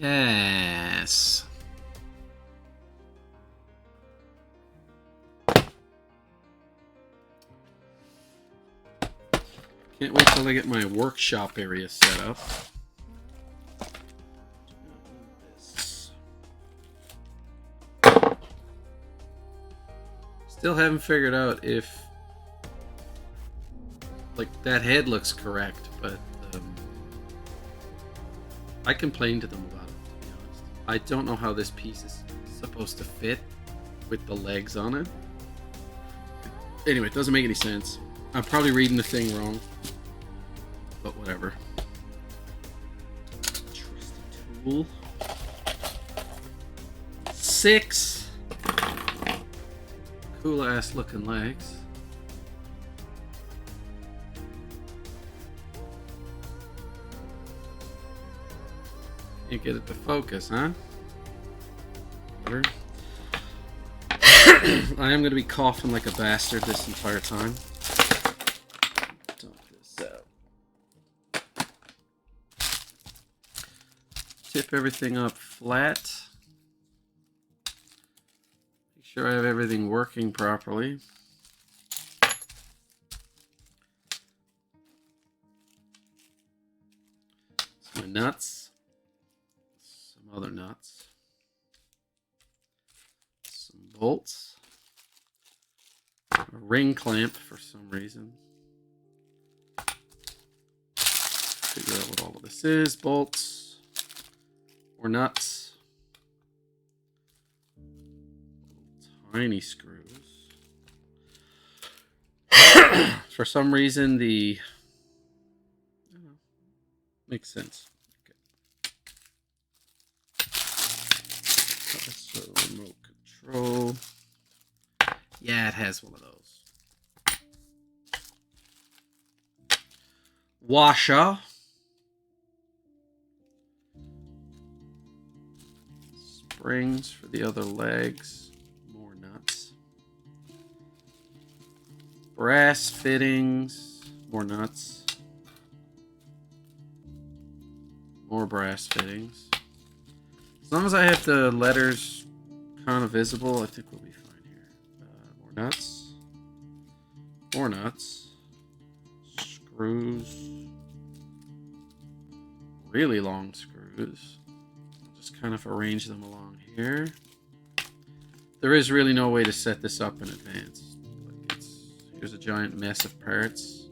Yes. Can't wait till I get my workshop area set up. Still haven't figured out if, like, that head looks correct, but I complained to them about it, to be honest. I don't know how this piece is supposed to fit with the legs on it. Anyway, it doesn't make any sense. I'm probably reading the thing wrong, but whatever. Trusty tool. 6 cool ass looking legs. Can't get it to focus, huh? Whatever. I am going to be coughing like a bastard this entire time. Dump this out. Tip everything up flat. Make sure I have everything working properly. Some nuts. Some other nuts. Some bolts. A ring clamp for some reason. Figure out what all of this is. Bolts. Or nuts. Tiny screws. For some reason, the... makes sense. Okay. So, remote control. Yeah, it has one of those. Washer. Springs for the other legs. More nuts. Brass fittings. More nuts. More brass fittings. As long as I have the letters kind of visible, I think we'll be fine here. More nuts. More nuts. Screws. Really long screws. I'll just kind of arrange them along here. There is really no way to set this up in advance. Like here's a giant mess of parts.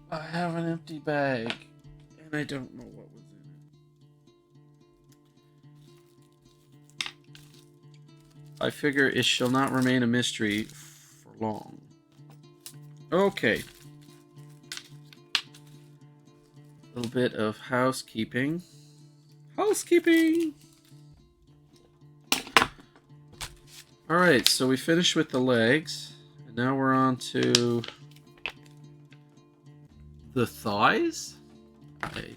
I have an empty bag, and I don't know what was in it. I figure it shall not remain a mystery for long. Okay. A little bit of housekeeping. Housekeeping! Alright, so we finished with the legs, and now we're on to the thighs? Okay.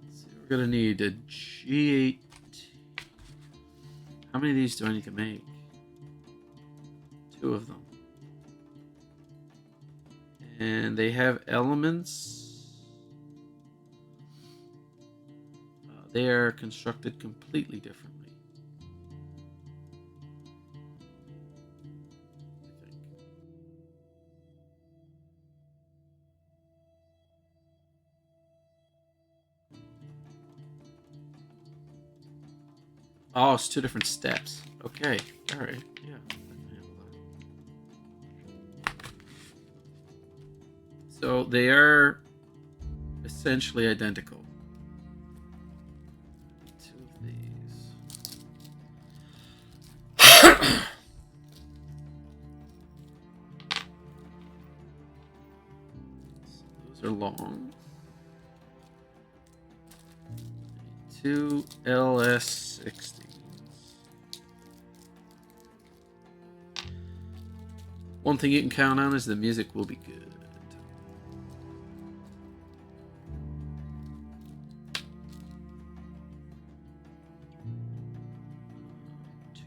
Let's see, we're gonna need a G8. How many of these do I need to make? 2 of them. And they have elements. They are constructed completely differently. Oh, it's 2 different steps. Okay, alright, yeah. So they are essentially identical. 2 of these. So those are long. 2 LS60s. One thing you can count on is the music will be good.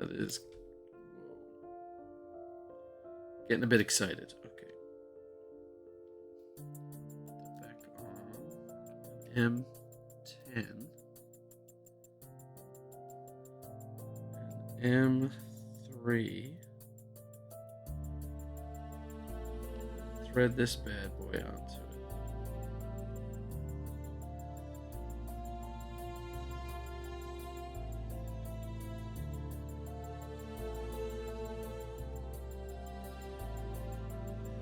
That is getting a bit excited. Okay. Back on M10 and M3. Thread this bad boy onto it.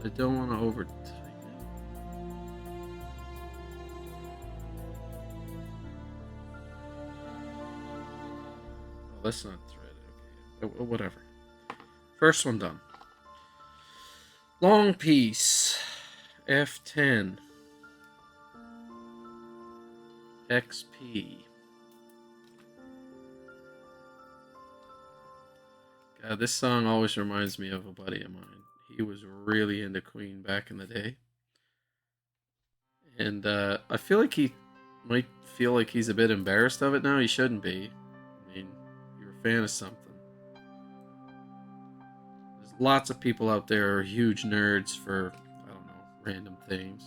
I don't want to over tighten it. Oh, that's not threaded. Okay. Whatever. First one done. Long piece. F10. XP. God, this song always reminds me of a buddy of mine. He was really into Queen back in the day. And I feel like he might feel like he's a bit embarrassed of it now. He shouldn't be. I mean, you're a fan of something. There's lots of people out there who are huge nerds for, I don't know, random things.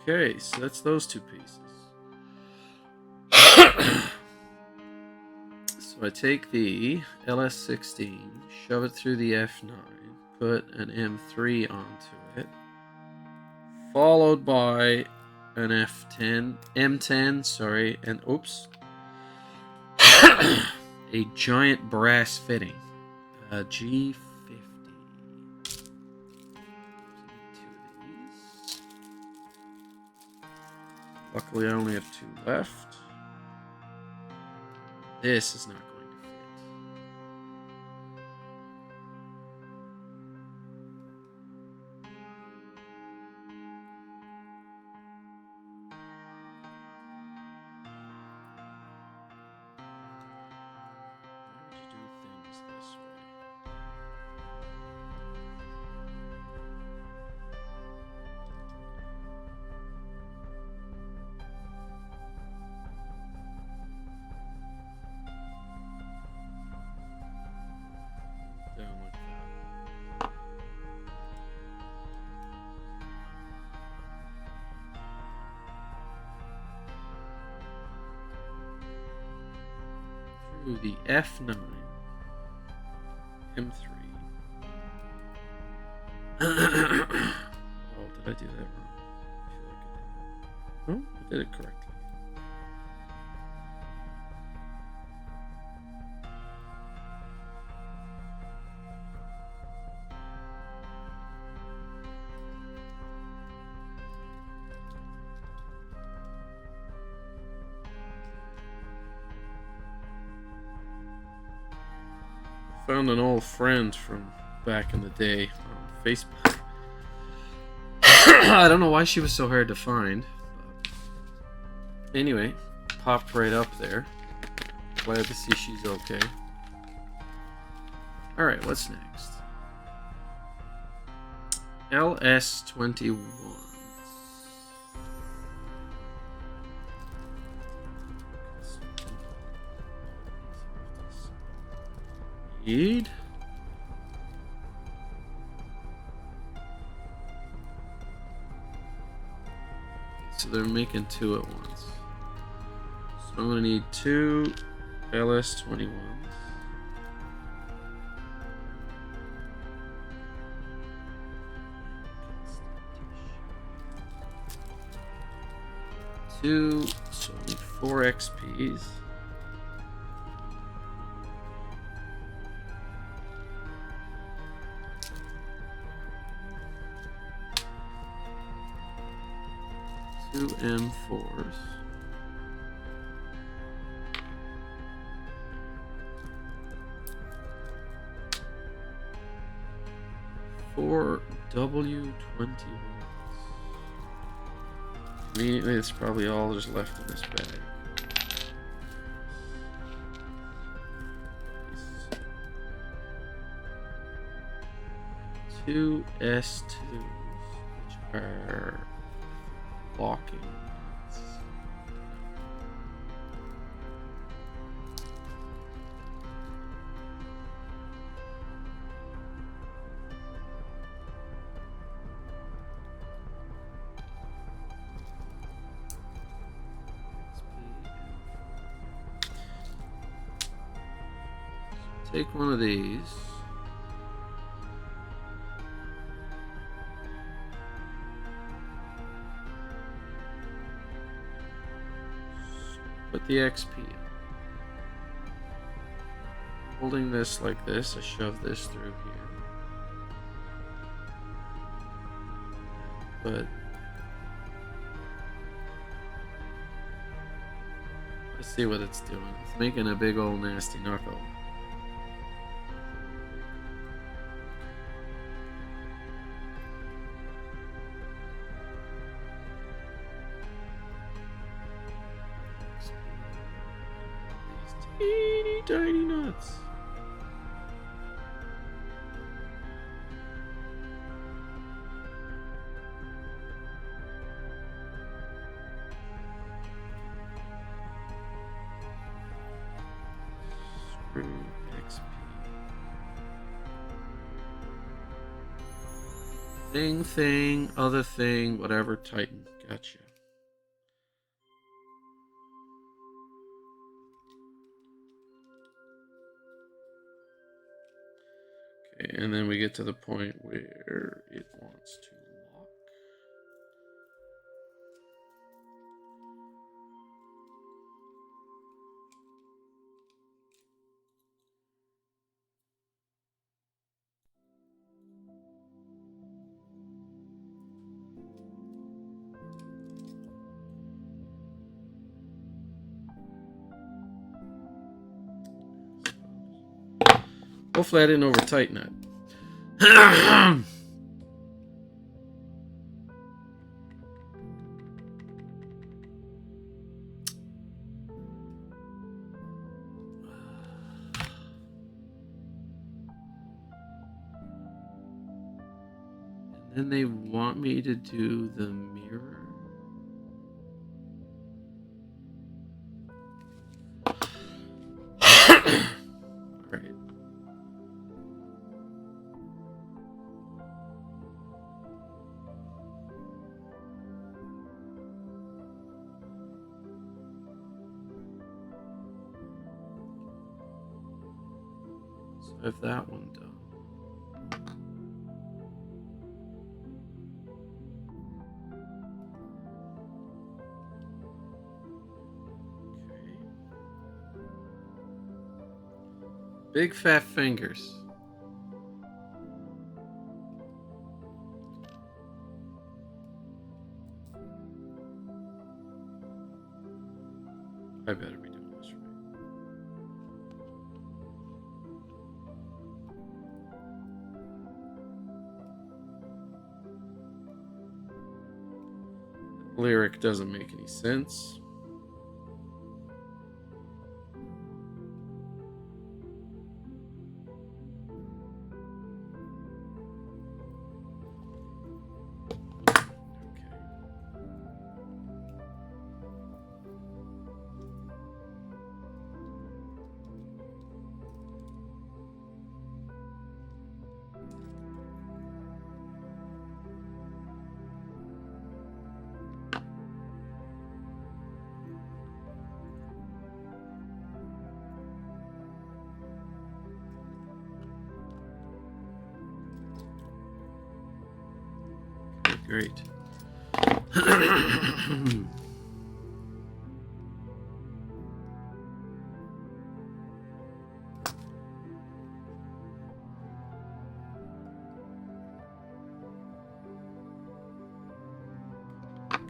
Okay, so that's those two pieces. So I take the LS16, shove it through the F9, put an M3 onto it, followed by an M10, sorry, and oops, a giant brass fitting, a G50. Luckily, I only have two left. This is not going to fit. Why would you do things this way? Down like that. Through the F9, M3. Oh, did I do that wrong? I feel like I did that. Oh, I did it correctly. Found an old friend from back in the day on Facebook. I don't know why she was so hard to find. But anyway, popped right up there. Glad to see she's okay. Alright, what's next? LS21. Need. So they're making two at once. So I'm gonna need two LS21s. Two, so I need 4 XPs. Two M4s. Four W21s. Conveniently, it's probably all there's left in this bag. 2 S2s, which are locking. Take one of these. Put the XP in. Holding this like this, I shove this through here. But let's see what it's doing. It's making a big old nasty knuckle. Teeny tiny nuts. Screw XP. Thing, other thing, whatever, Titan. Gotcha. And then we get to the point where it wants to lock. Hopefully I didn't over tighten it. And then they want me to do the mirror. Alright. So I have that one done. Big fat fingers. I better be doing this right. Lyric doesn't make any sense. Great.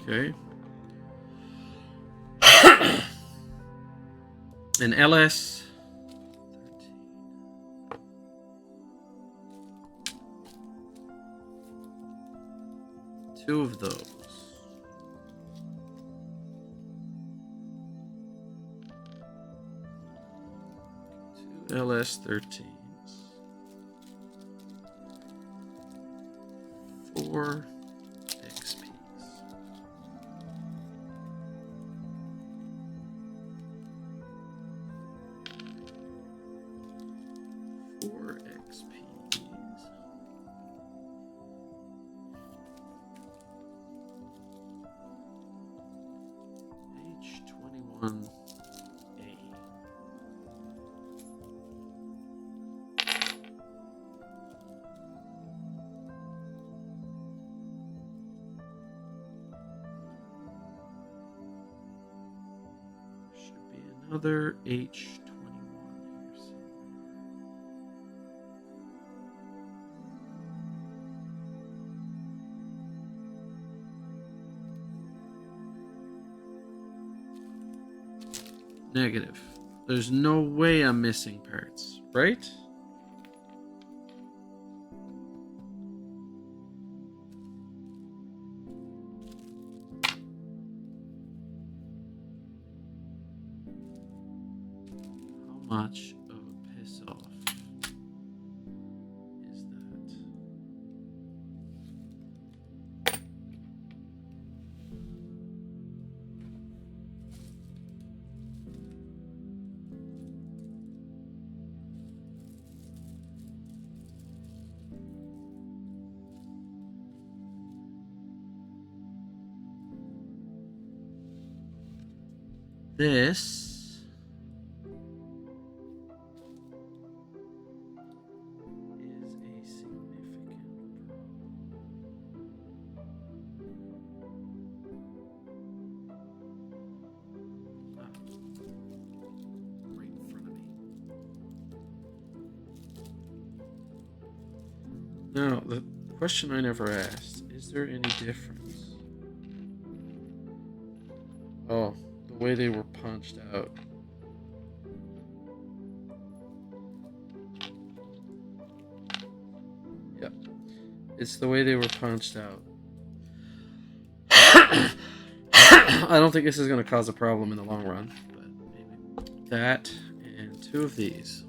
Okay. An LS 13. 2 of those. Two LS 13s. 4 XPs. H21A. Should be another H21 here somewhere. Negative. There's no way I'm missing parts, right? How much of a piss off is that? This is a significant problem. Right in front of me. Now, the question I never asked, is there any difference? Oh, the way they were punched out. Yeah, it's the way they were punched out. I don't think this is going to cause a problem in the long run, but maybe. That and 2 of these.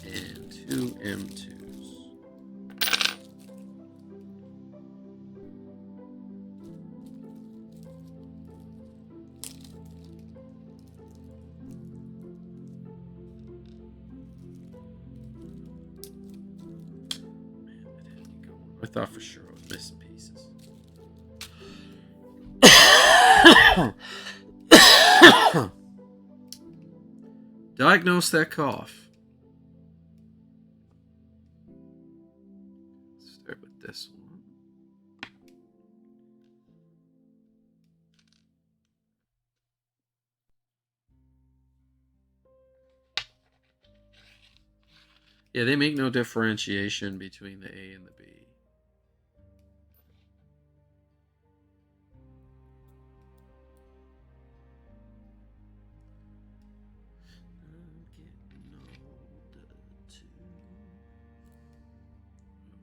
And 2 M2s. I thought for sure I was missing pieces. Diagnose that cough. Start with this one. Yeah, they make no differentiation between the A and the B.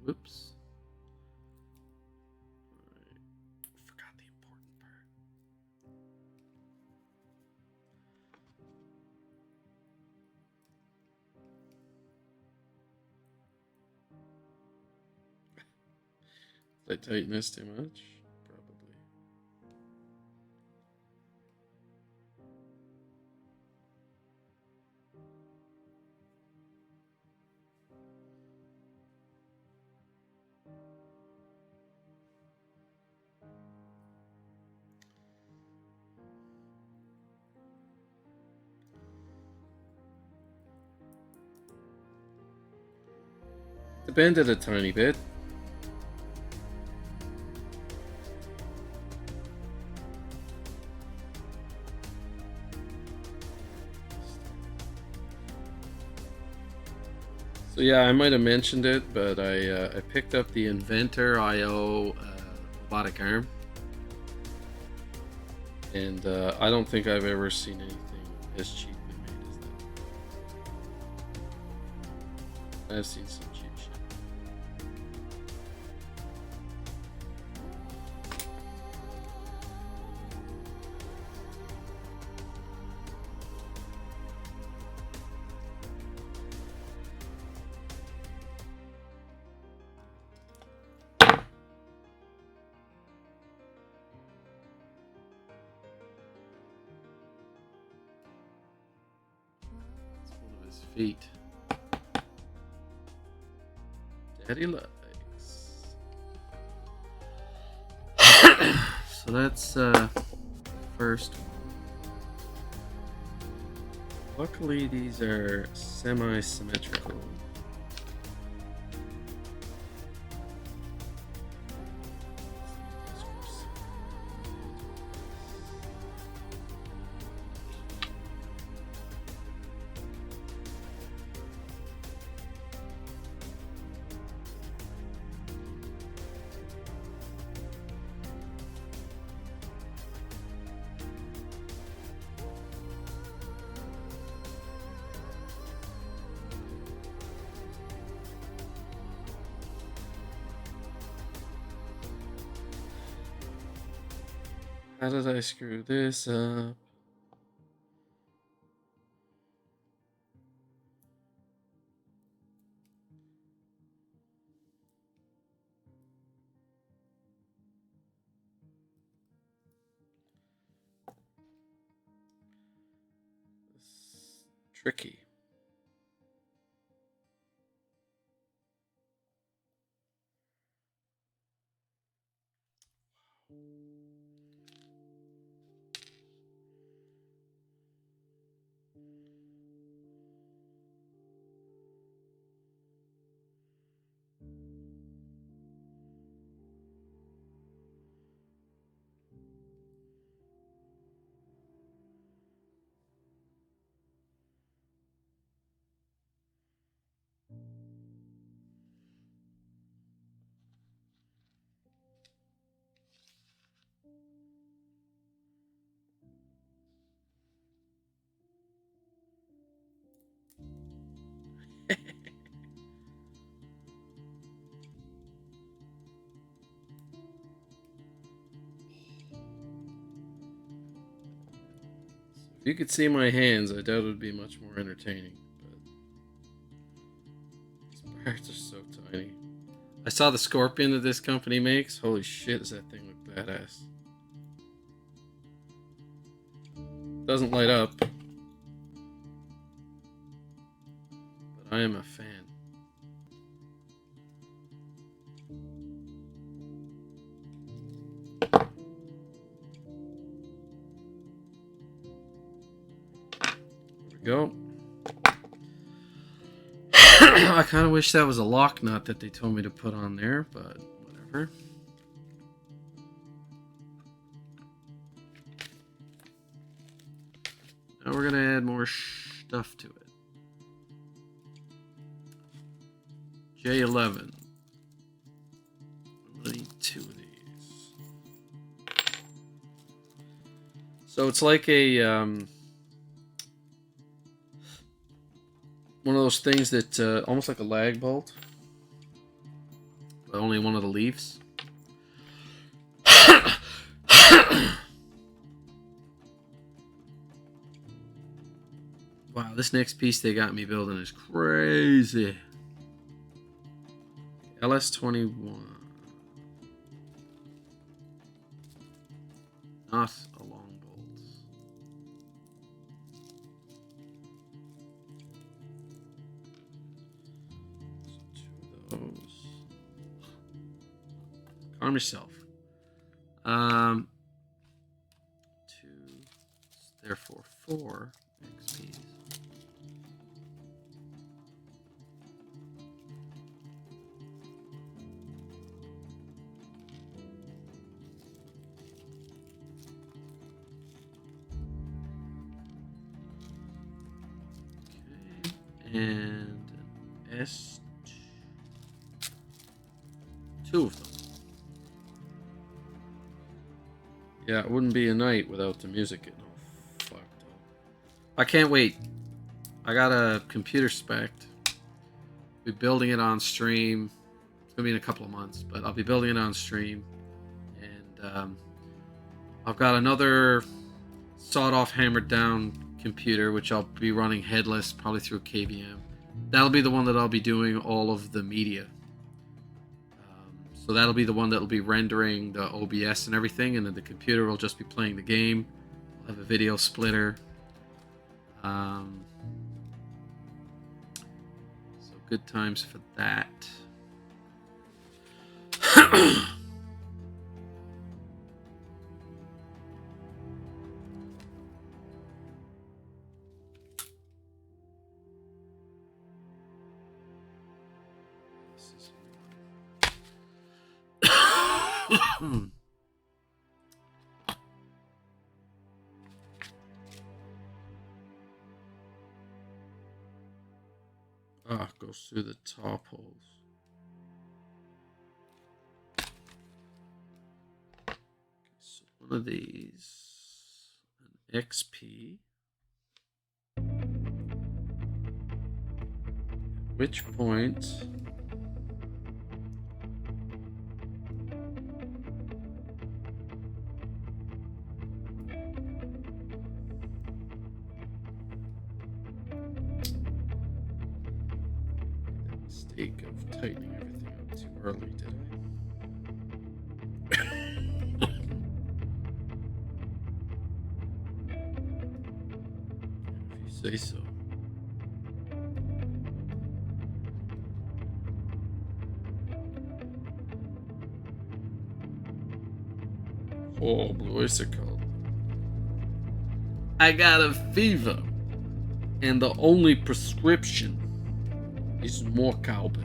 Whoops. Alright. Forgot the important part. Did I tighten this too much? Probably. To bend it a tiny bit. So yeah, I might have mentioned it, but I picked up the Inventor IO robotic arm, and I don't think I've ever seen anything as cheaply made as that. I've seen some cheap shit. his feet. Daddy legs. So that's first one. Luckily, these are semi-symmetrical. How did I screw this up? It's tricky. If you could see my hands, I doubt it would be much more entertaining. But these parts are so tiny. I saw the scorpion that this company makes. Holy shit, does that thing look badass. Doesn't light up. But I am a fan. Go. I kind of wish that was a lock nut that they told me to put on there, but whatever. Now we're gonna add more stuff to it. J11. I'm gonna need 2 of these. So it's like a one of those things that almost like a lag bolt, but only one of the leaves. Wow, this next piece they got me building is crazy. LS21. Not a long bolt. Those. Calm yourself. 2, therefore 4 XPs. Okay, and an S. 2 of them. Yeah, it wouldn't be a night without the music getting all fucked up. I can't wait. I got a computer spec'd. Be building it on stream. It's gonna be in a couple of months, but I'll be building it on stream. And I've got another sawed-off, hammered-down computer, which I'll be running headless, probably through KVM. That'll be the one that I'll be doing all of the media. So that'll be the one that'll be rendering the OBS and everything, and then the computer will just be playing the game. I'll have a video splitter. Good times for that. Ah, goes through the top holes. Okay, so one of these, an XP. At which point mistake of tightening everything up too early, did I? If you say so. Oh, blue oyster cult. I got a fever, and the only prescription is more cowbell.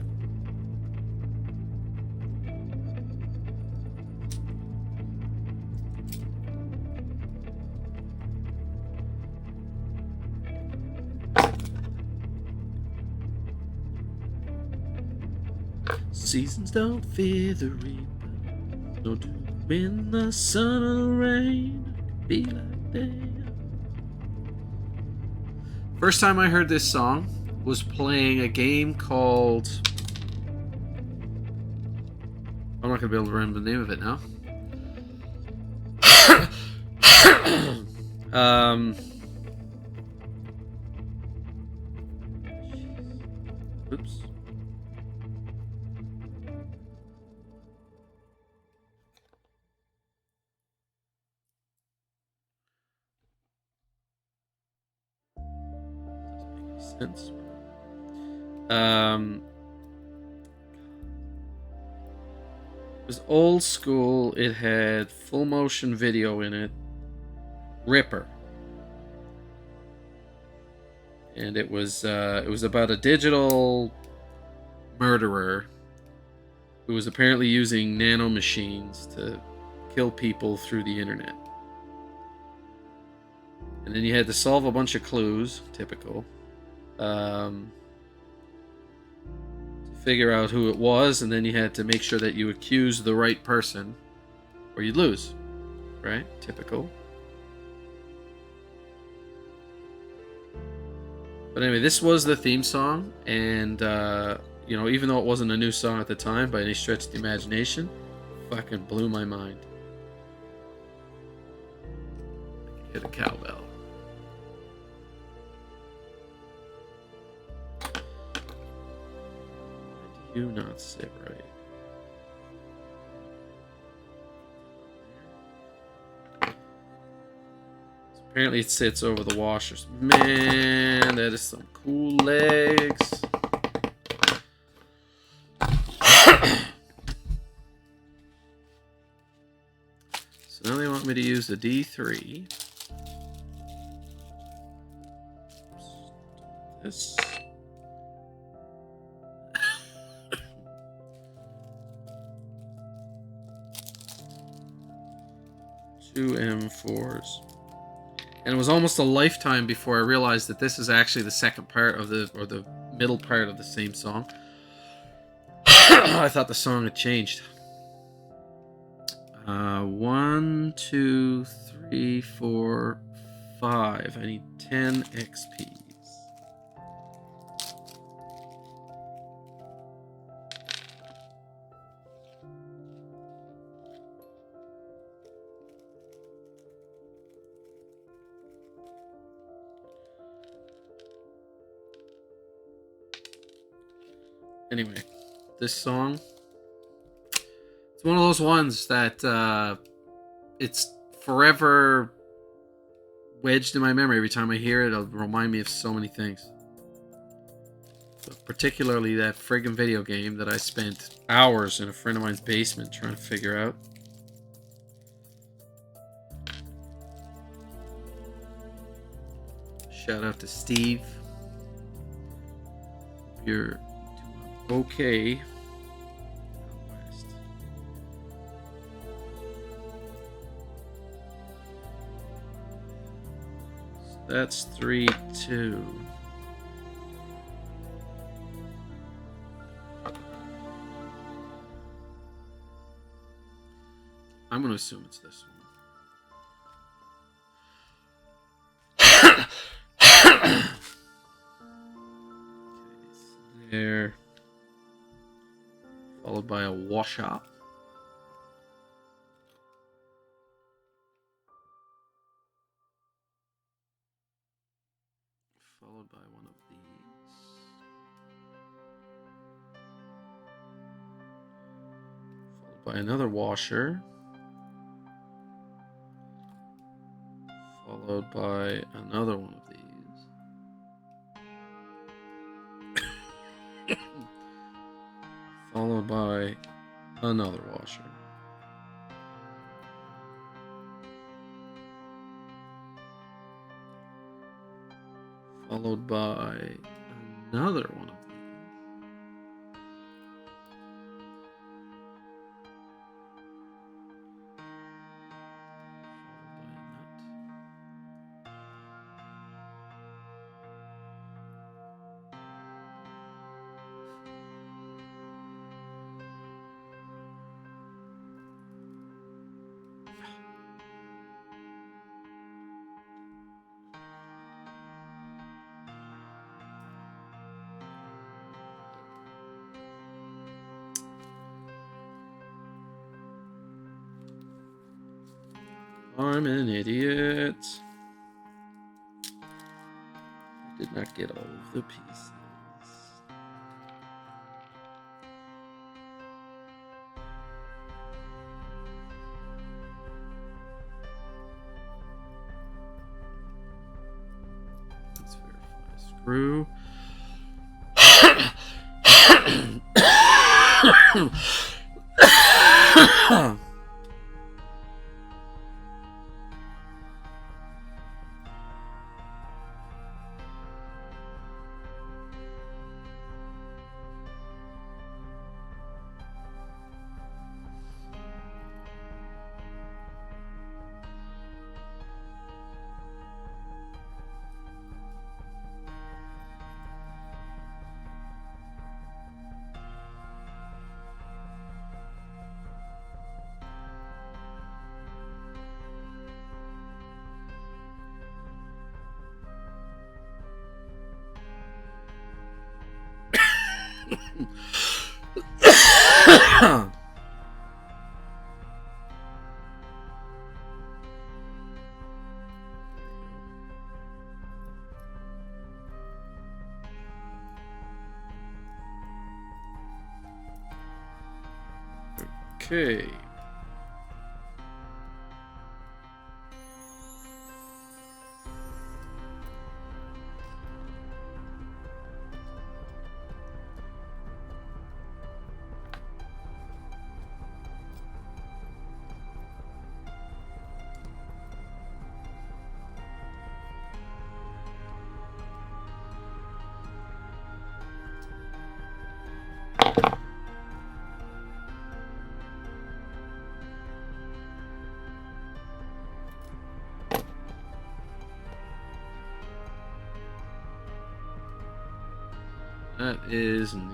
Seasons don't fear the reaper, no to win the sun or the rain, be like they are. First time I heard this song was playing a game called... I'm not going to be able to remember the name of it now. Oops. Sense. It was old school. It had full motion video in it. Ripper. And it was about a digital murderer who was apparently using nanomachines to kill people through the internet. And then you had to solve a bunch of clues, typical, to figure out who it was, and then you had to make sure that you accuse the right person or you'd lose. Right? Typical. But anyway, this was the theme song, and you know, even though it wasn't a new song at the time by any stretch of the imagination, fucking blew my mind. I could hit a cowbell. Why do you not sit right? Apparently it sits over the washers. Man, that is some cool legs. So now they want me to use the D3. This. 2 M4s. And it was almost a lifetime before I realized that this is actually the second part of the middle part of the same song. I thought the song had changed. 1, 2, 3, 4, 5. I need 10 XPs. Anyway, this song, it's one of those ones that it's forever wedged in my memory. Every time I hear it, it'll remind me of so many things. But particularly that friggin' video game that I spent hours in a friend of mine's basement trying to figure out. Shout out to Steve. You're doing okay. So that's 3-2. I'm going to assume it's this one. There, followed by a wash up, followed by one of these, followed by another washer, followed by another one of these. Followed by another washer. Followed by another one of these. Followed by a nut. I'm an idiot. I did not get all of the pieces. Let's verify screw. Okay. That is neat.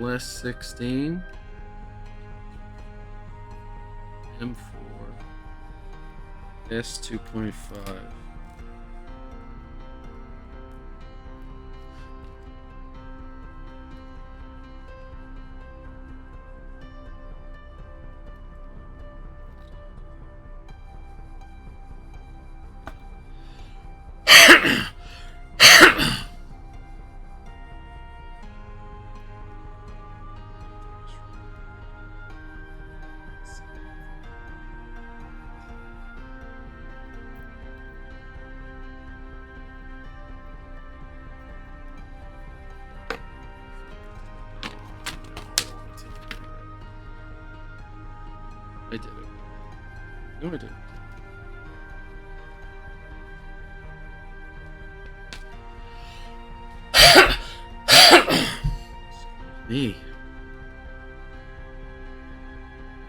Less 16. M4. S 2.5. I did it. No, I didn't. Me.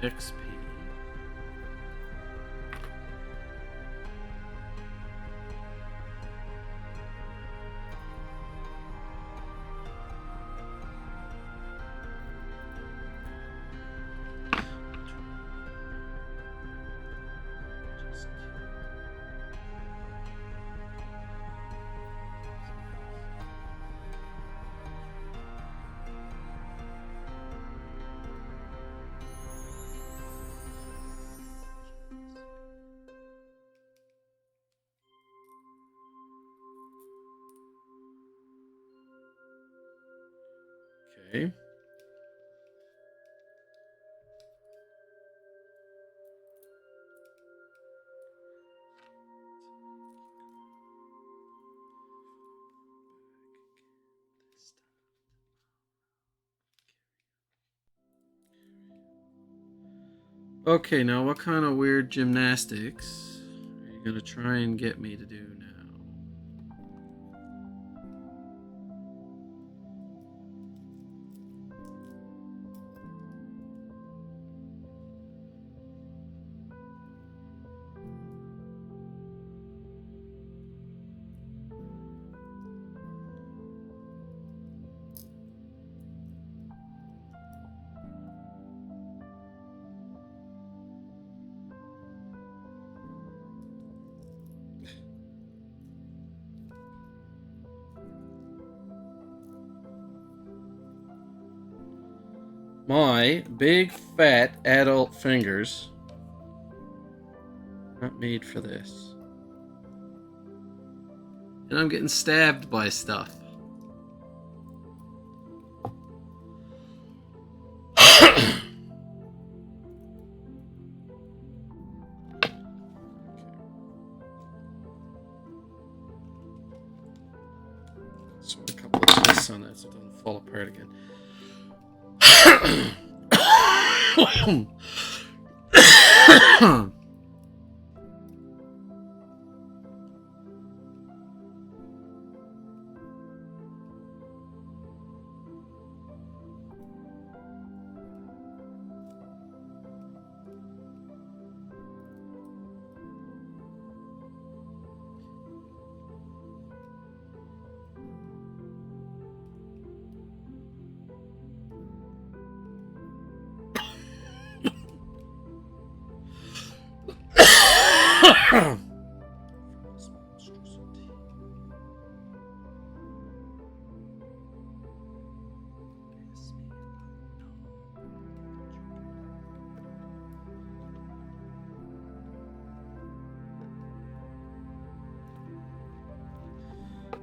XP. Okay. Okay, now what kind of weird gymnastics are you gonna try and get me to do now? My big fat adult fingers not made for this. And I'm getting stabbed by stuff. So a couple of twists on that so it doesn't fall apart again.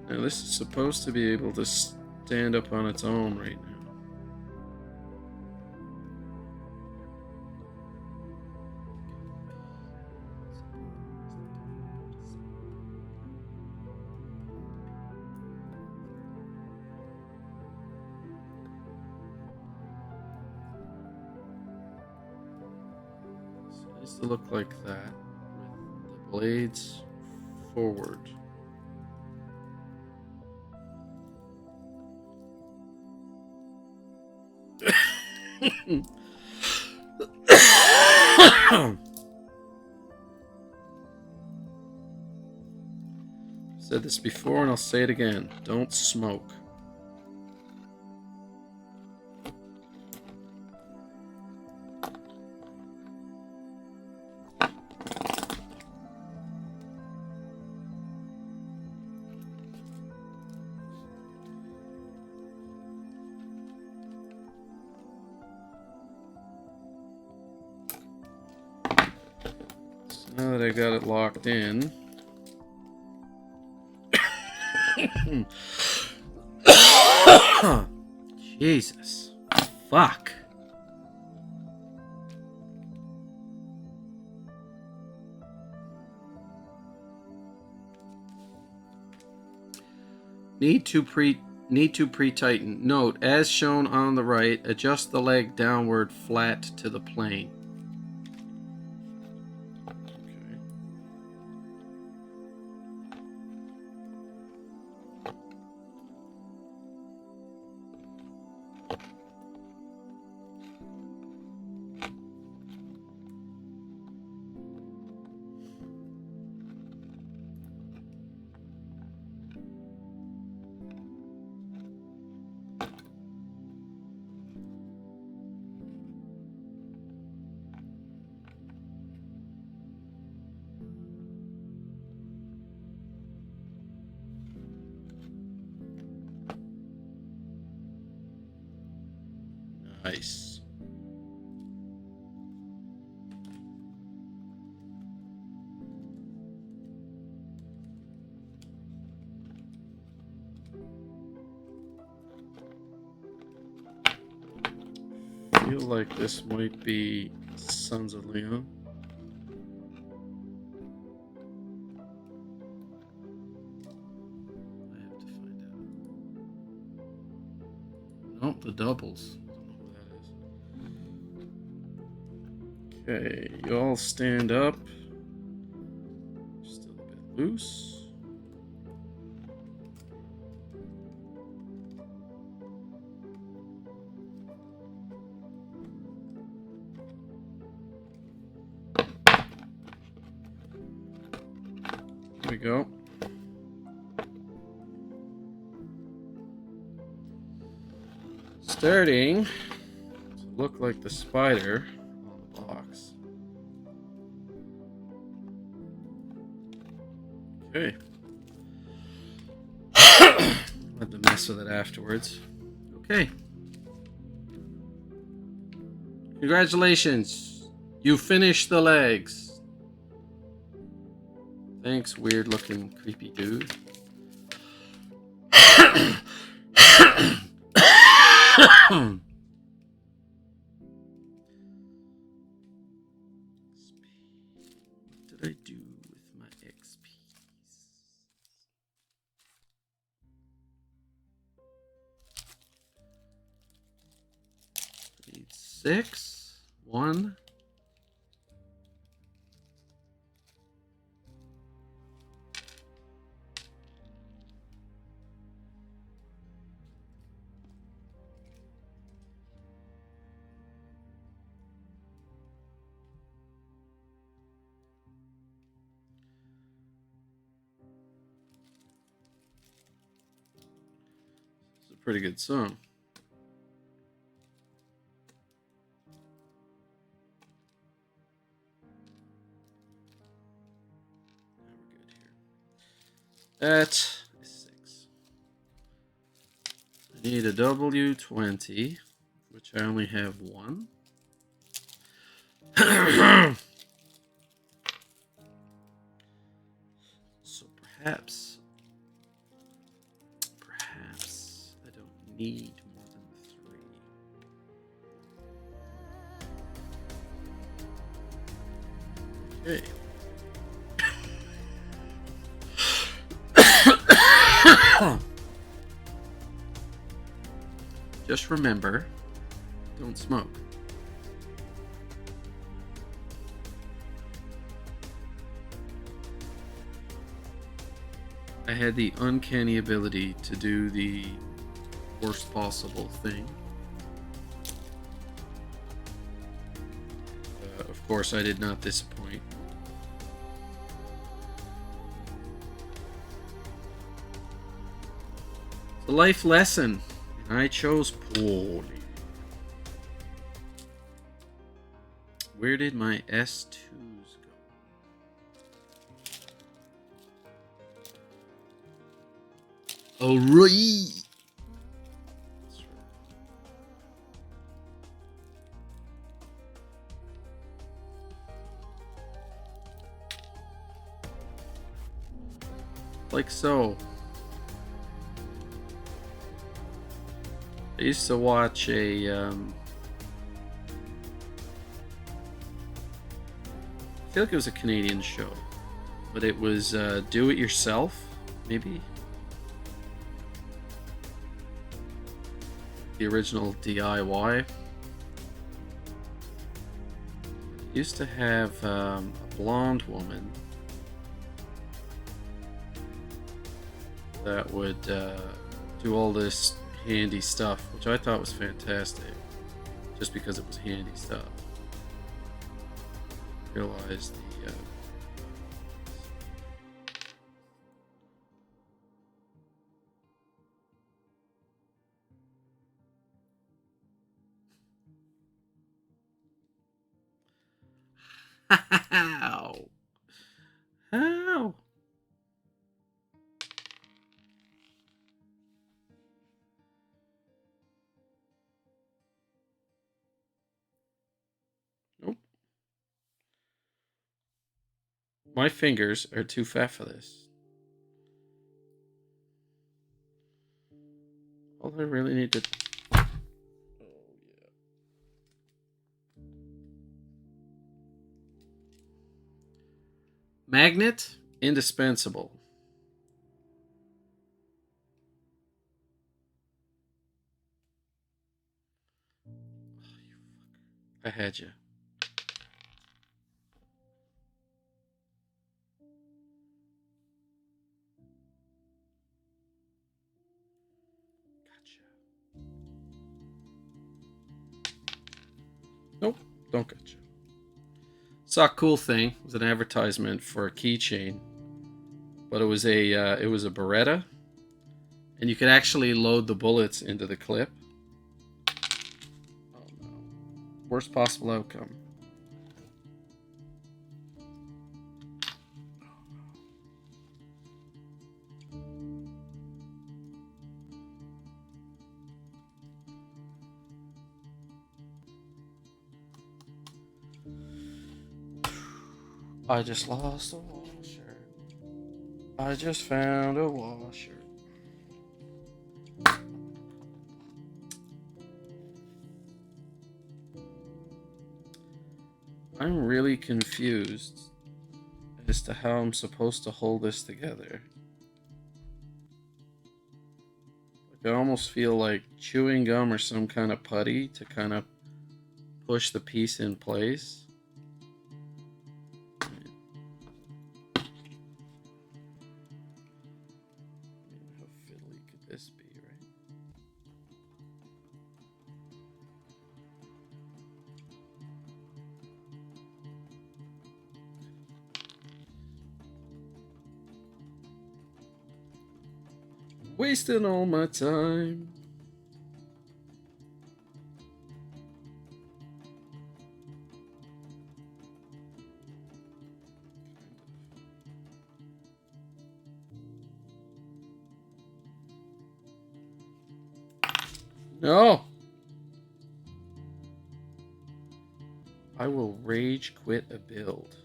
Now this is supposed to be able to stand up on its own right now. So it needs to look like that with the blades forward. Said this before and I'll say it again. Don't smoke. Now that I got it locked in, Jesus. Fuck. Need to pre-tighten. Note, as shown on the right, adjust the leg downward flat to the plane. Nice. Feel like this might be Sons of Leon. I have to find out. Nope, the doubles. Okay, you all stand up. Still a bit loose. Here we go. Starting to look like the spider. Okay. Had to mess with it afterwards. Okay. Congratulations. You finished the legs. Thanks, weird looking creepy dude. What did I do with my XP? Need 6. 1. It's a pretty good song. That is 6. I need a W20, which I only have 1. So perhaps I don't need more than 3. Okay. Just remember, don't smoke. I had the uncanny ability to do the worst possible thing. Of course, I did not disappoint. It's a life lesson, and I chose poorly. Where did my S2s go? Alright. Like so. I used to watch I feel like it was a Canadian show, but it was Do It Yourself, maybe? The original DIY. It used to have a blonde woman that would do all this handy stuff, which I thought was fantastic, just because it was handy stuff. Realized the How? How? Nope. My fingers are too fat for this. All I really need to... Oh, yeah. Magnet, indispensable. I had you. Gotcha. Nope, don't gotcha. Saw a cool thing. It was an advertisement for a keychain, but it was a Beretta, and you could actually load the bullets into the clip. Oh no! Worst possible outcome. I just lost a washer. I just found a washer. I'm really confused as to how I'm supposed to hold this together. Like I almost feel like chewing gum or some kind of putty to kind of push the piece in place. How fiddly could this be, right? Wasting all my time. No! I will rage quit a build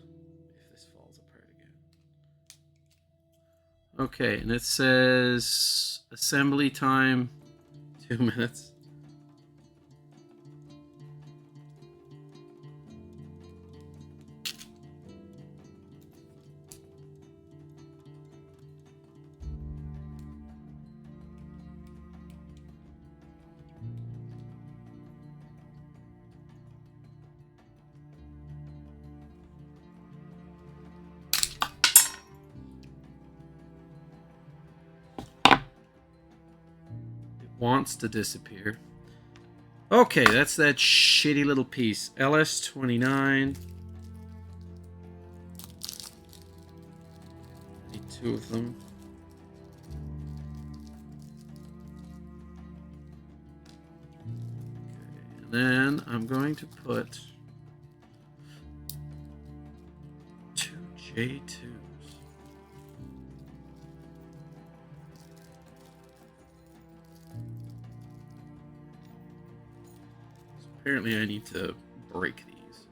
if this falls apart again. Okay, and it says assembly time 2 minutes. Wants to disappear. Okay, that's that shitty little piece. LS29. Need 2 of them. Okay, and then I'm going to put 2 J2s. Apparently I need to break these.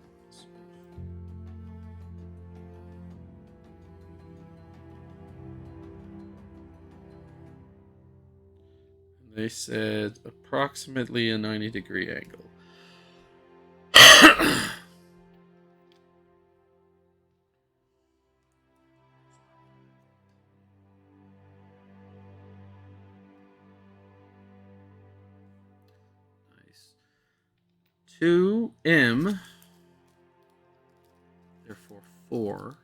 And They said approximately a 90-degree angle. Nice. 2M. Therefore 4.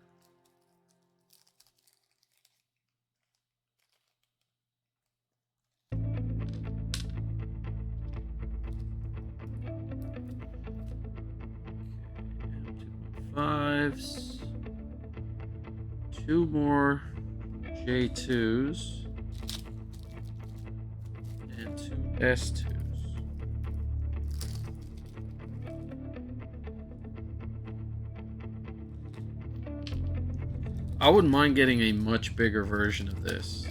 Fives, 2 more J2s, and 2 S2s. I wouldn't mind getting a much bigger version of this.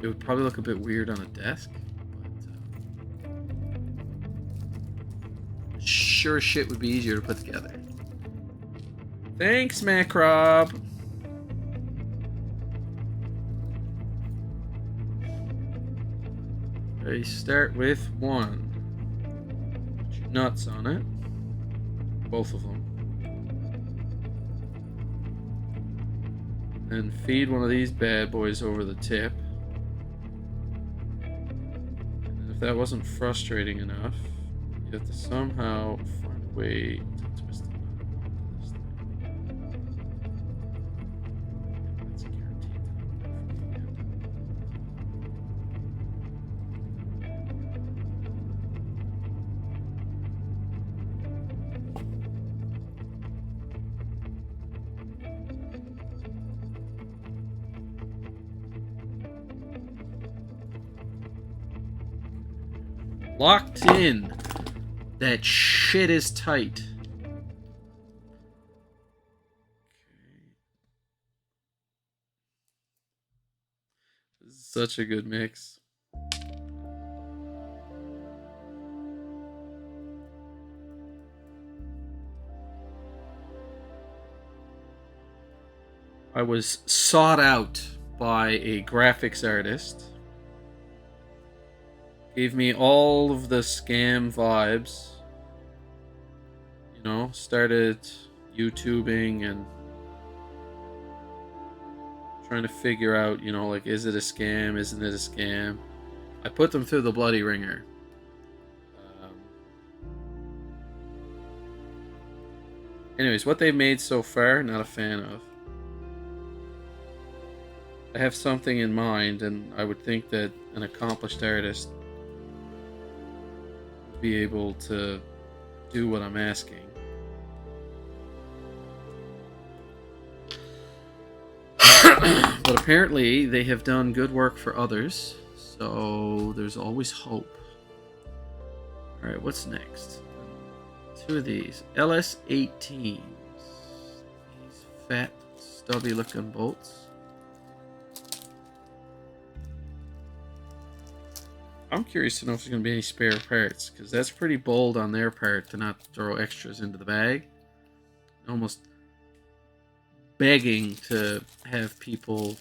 It would probably look a bit weird on a desk, but sure shit would be easier to put together. Thanks, MecRob. I start with 1. Put your nuts on it. Both of them. And feed one of these bad boys over the tip. And if that wasn't frustrating enough, you have to somehow find a way to twist it. That's guaranteed. Locked in. That shit is tight. This is such a good mix. I was sought out by a graphics artist. Gave me all of the scam vibes. You know, started YouTubing and trying to figure out, you know, like, is it a scam? Isn't it a scam? I put them through the bloody ringer. Anyways, what they've made so far, not a fan of. I have something in mind, and I would think that an accomplished artist would be able to do what I'm asking. But apparently they have done good work for others, so there's always hope. Alright, what's next? 2 of these. LS18s. These fat, stubby looking bolts. I'm curious to know if there's going to be any spare parts, because that's pretty bold on their part to not throw extras into the bag. Almost begging to have people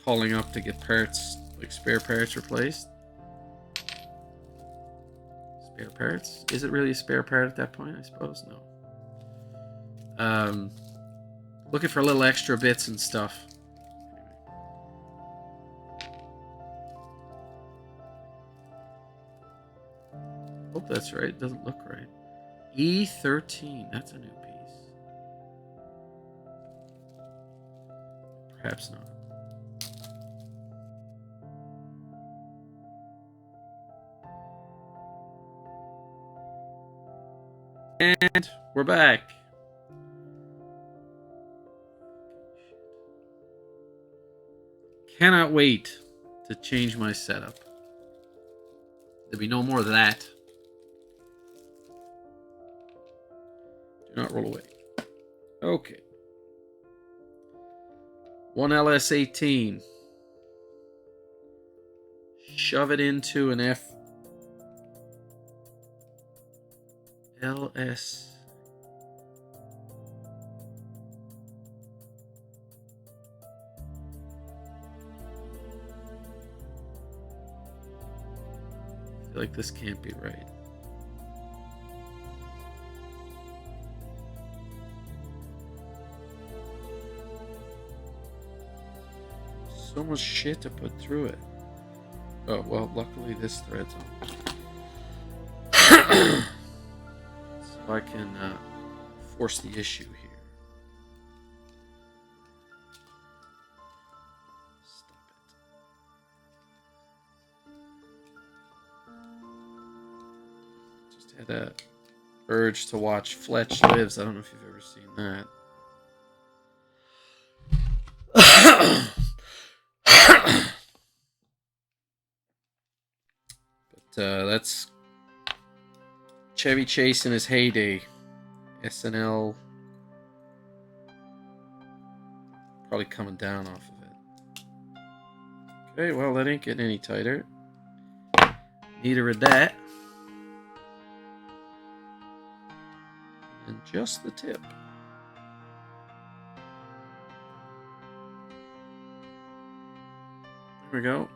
calling up to get parts, like spare parts replaced. Spare parts? Is it really a spare part at that point? I suppose no. Looking for little extra bits and stuff. Hope that's right. It doesn't look right. E13. That's a new piece. Perhaps not. And we're back. Cannot wait to change my setup. There'll be no more of that. Do not roll away. Okay. 1 LS18. Shove it into an LS. feel like this can't be right. So much shit to put through it. Oh, well, luckily this thread's on. So I can force the issue here. Stop it. Just had a urge to watch Fletch Lives. I don't know if you've ever seen that. That's Chevy Chase in his heyday. SNL. Probably coming down off of it. Okay, well, that ain't getting any tighter. Neither of that. And just the tip. There we go.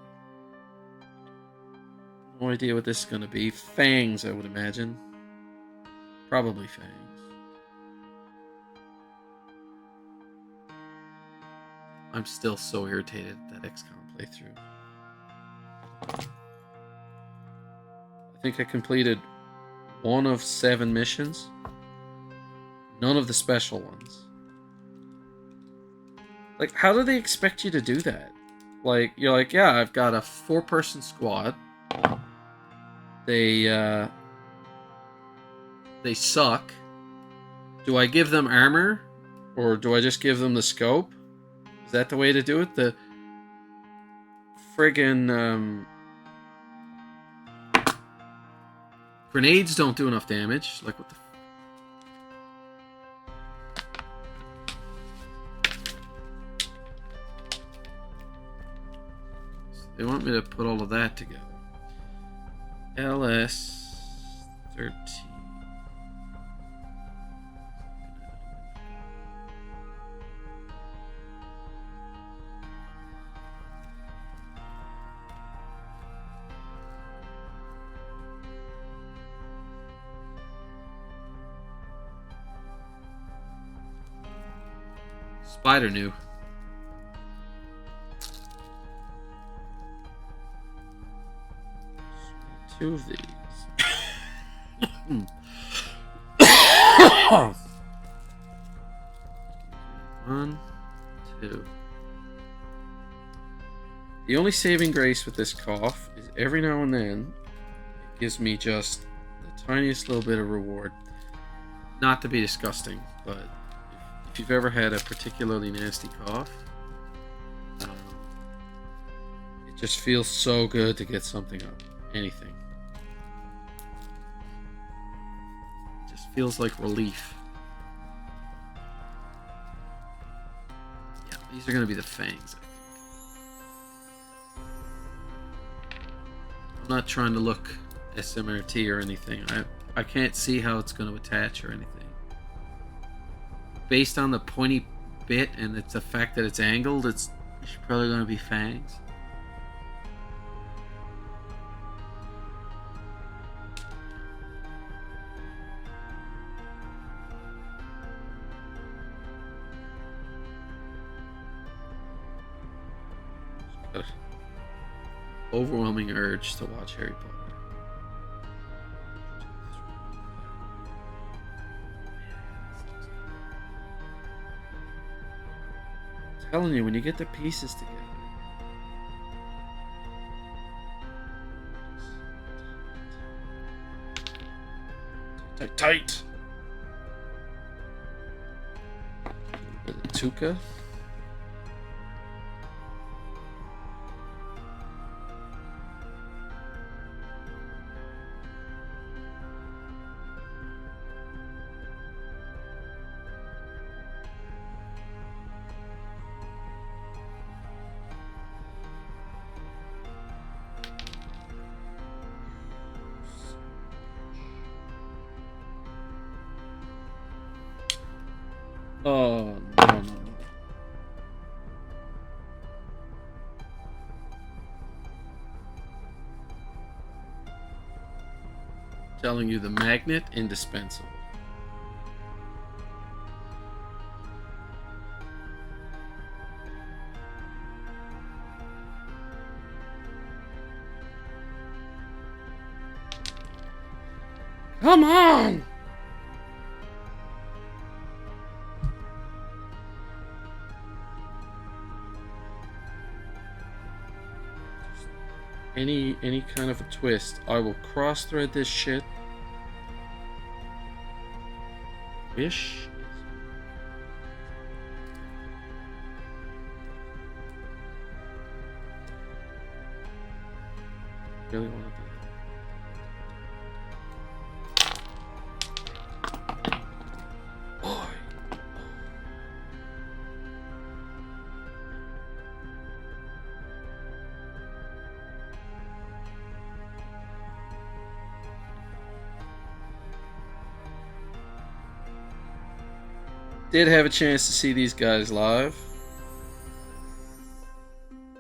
No idea what this is going to be. Fangs, I would imagine. Probably fangs. I'm still so irritated at that XCOM playthrough. I think I completed 1 of 7 missions. None of the special ones. Like, how do they expect you to do that? Like, you're like, yeah, I've got a 4-person squad. They suck. Do I give them armor? Or do I just give them the scope? Is that the way to do it? The friggin' grenades don't do enough damage. Like, what the they want me to put all of that together. LS-13. Spider knew. Two of these. One, two. The only saving grace with this cough is every now and then it gives me just the tiniest little bit of reward. Not to be disgusting, but if you've ever had a particularly nasty cough, it just feels so good to get something up. Anything. It just feels like relief. Yeah, these are going to be the fangs, I think. I'm not trying to look SMRT or anything. I can't see how it's going to attach or anything. Based on the pointy bit and it's the fact that it's angled, it's probably going to be fangs. Overwhelming urge to watch Harry Potter. I'm telling you, when you get the pieces together. Tight, tight. A bit of Tuca. Oh, no. telling you the magnet indispensable. Come on! Any kind of a twist, I will cross thread this shit. Wish. Really want to do that. Boy. Did have a chance to see these guys live.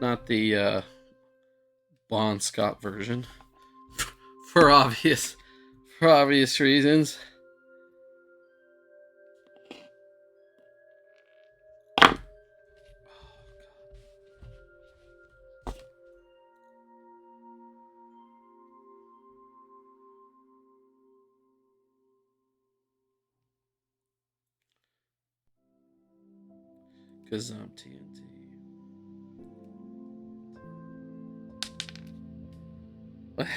Not the Bon Scott version. for obvious reasons. Because I'm TNT. What?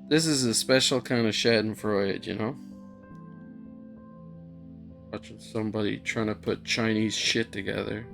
This is a special kind of Schadenfreude, you know? Watching somebody trying to put Chinese shit together.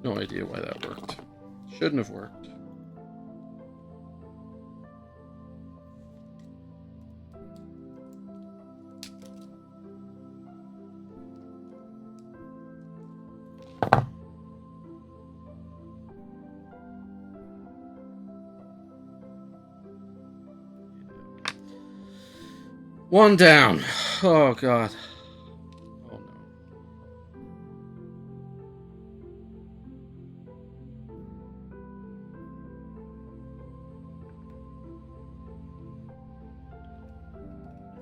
No idea why that worked. Shouldn't have worked. One down. Oh, God. Oh, no.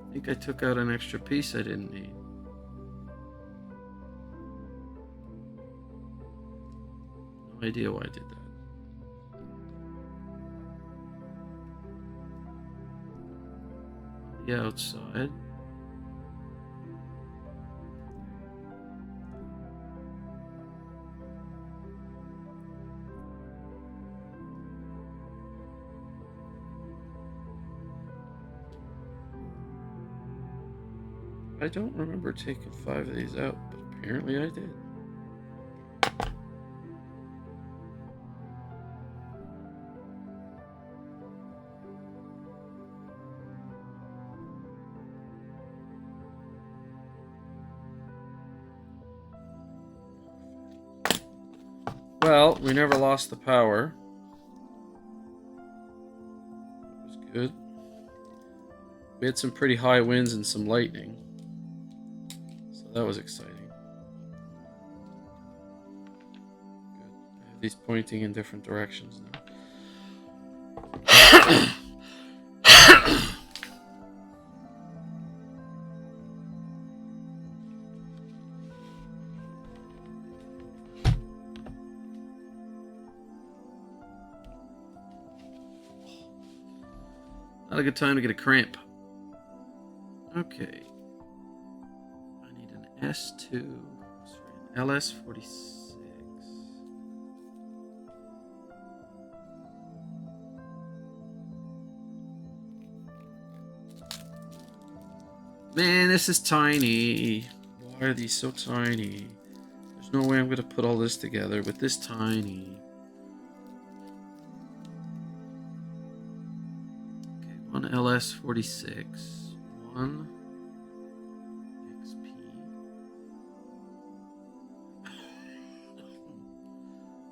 I think I took out an extra piece I didn't need. No idea why I did that. The outside. I don't remember taking 5 of these out, but apparently I did. Well, we never lost the power. That was good. We had some pretty high winds and some lightning. So that was exciting. Good. I have these pointing in different directions now. Not a good time to get a cramp. Okay. I need an S2. LS46. Man, this is tiny. Why are these so tiny? There's no way I'm going to put all this together with this tiny. Okay, one LS46. One XP.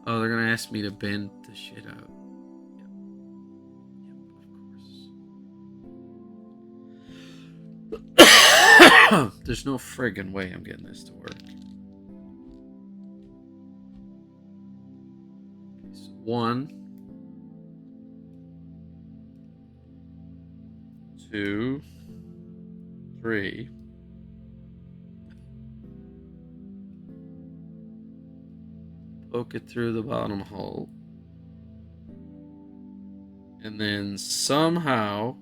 Oh, they're going to ask me to bend the shit out. Yep. Yep, of course. There's no friggin' way I'm getting this to work. Okay, so 1, 2, 3. Poke it through the bottom hole. And then somehow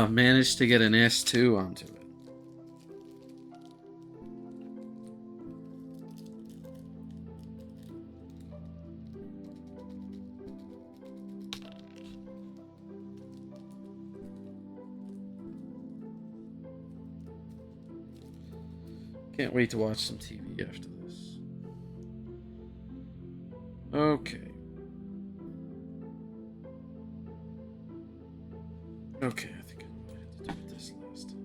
managed to get an S2 onto it. Can't wait to watch some TV after this. Okay. Okay, I think I know what I had to do with this last time.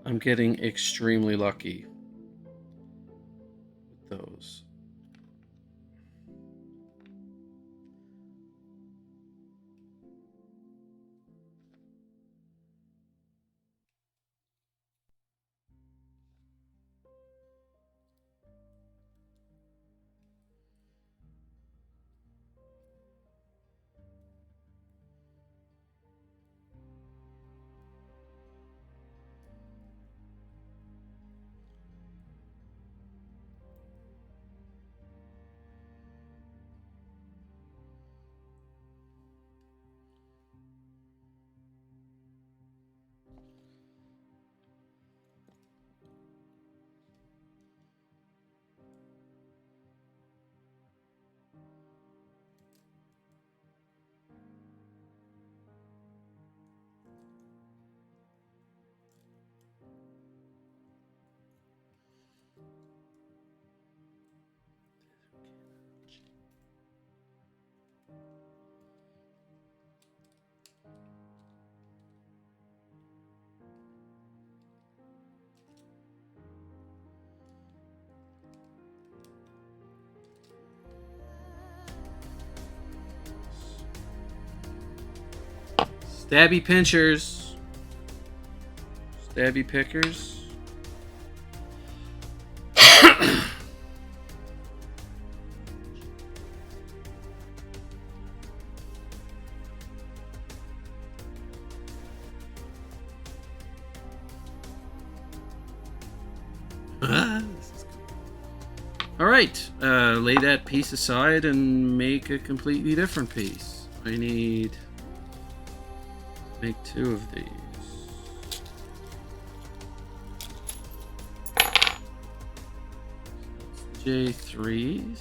I'm getting extremely lucky with those. Stabby pinchers. Stabby pickers. Alright, lay that piece aside and make a completely different piece. I need to make 2 of these. J3s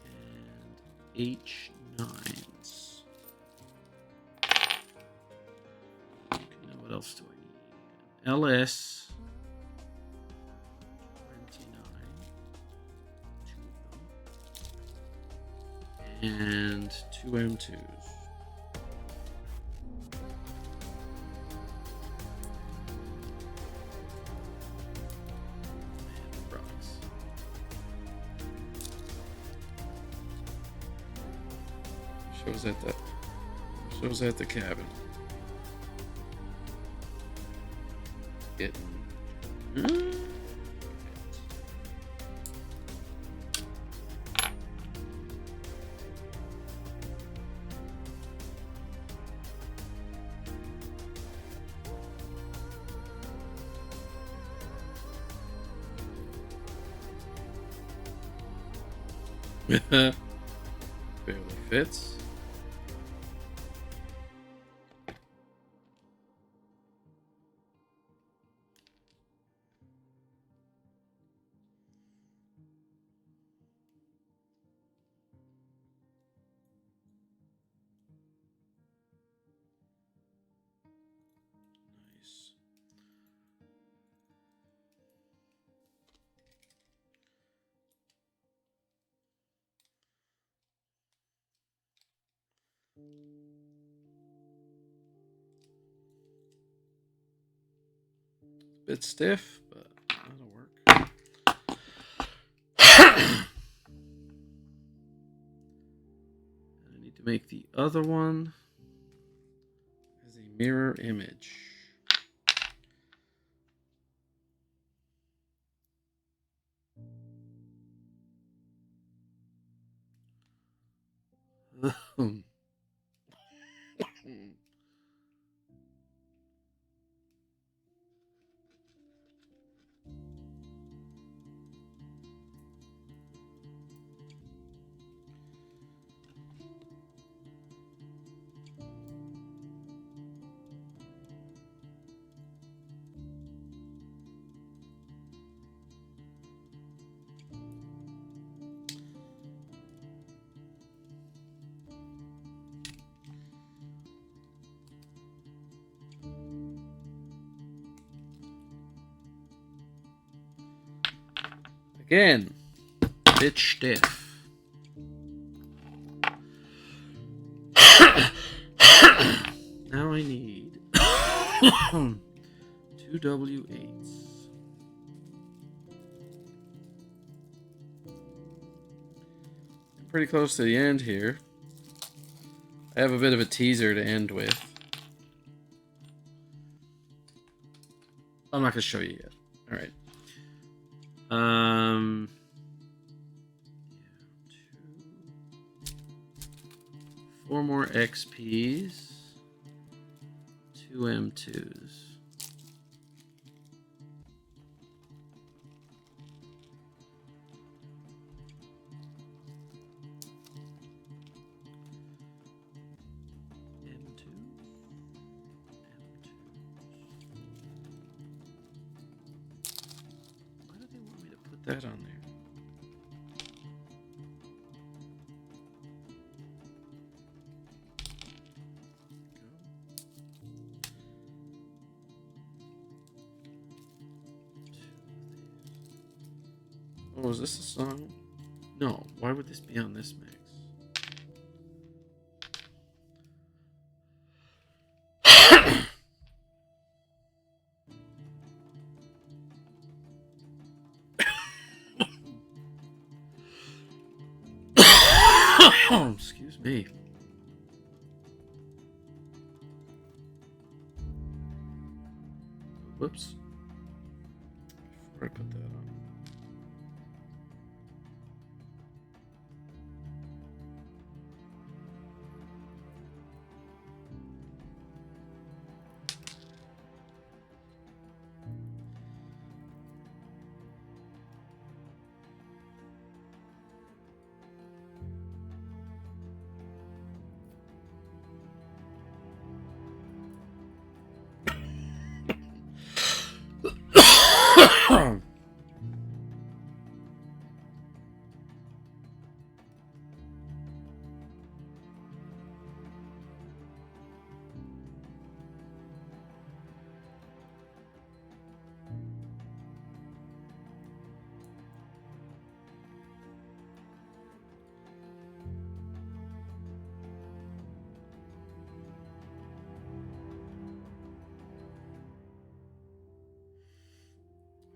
and H9s. Okay, now what else do I need? LS 29, 2 of them, and 2 M2s. Shows at the cabin. Getting. Barely fits. Nice. Bit stiff, but that'll work. I need to make the other one as a mirror image. Again, bit stiff. Now I need 2 W8s. I'm pretty close to the end here. I have a bit of a teaser to end with. I'm not going to show you yet. All right. Yeah, 4 more XPs, 2 M2s. That on there. Oh, is this a song? No. Why would this be on this mix? Oh, excuse me. Whoops. Before I put that on.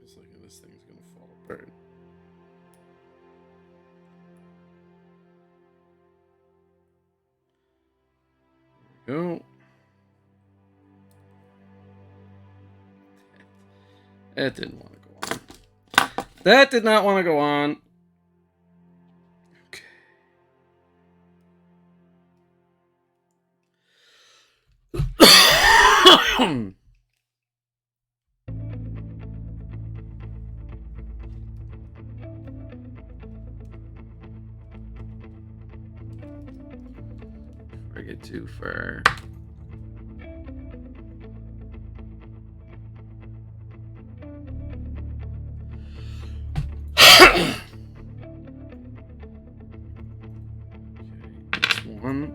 It's like this thing's gonna fall apart. Go. That didn't want to go on. That did not want to go on. Okay. Before I get too far. One.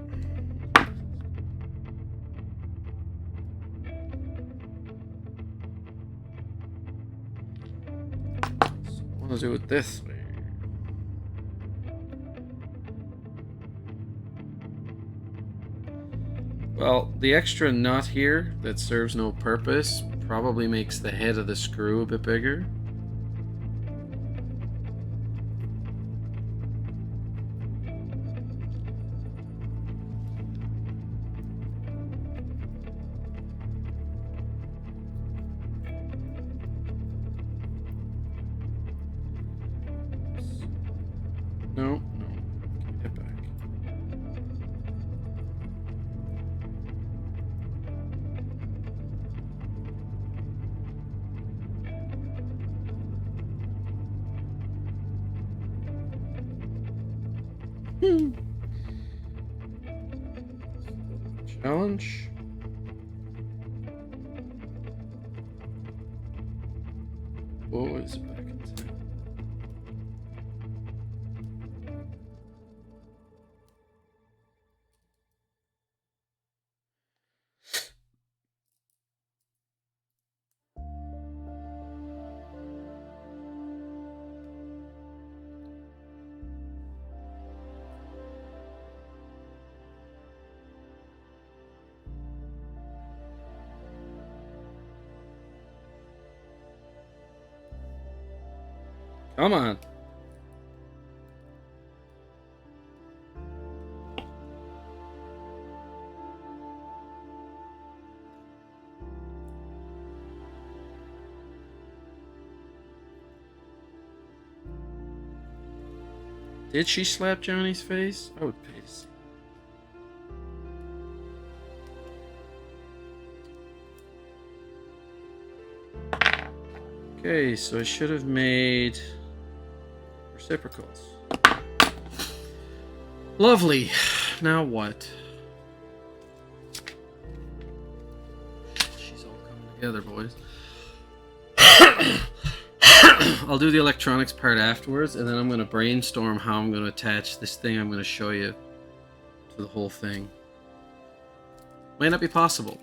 So I want to do it this way. Well, the extra nut here that serves no purpose probably makes the head of the screw a bit bigger. No, get back. Challenge. Oh, is it back in time? Come on. Did she slap Johnny's face? I would pay to see. Okay, so I should have made reciprocals. Lovely. Now what? She's all coming together, boys. I'll do the electronics part afterwards, and then I'm going to brainstorm how I'm going to attach this thing I'm going to show you to the whole thing. Might not be possible.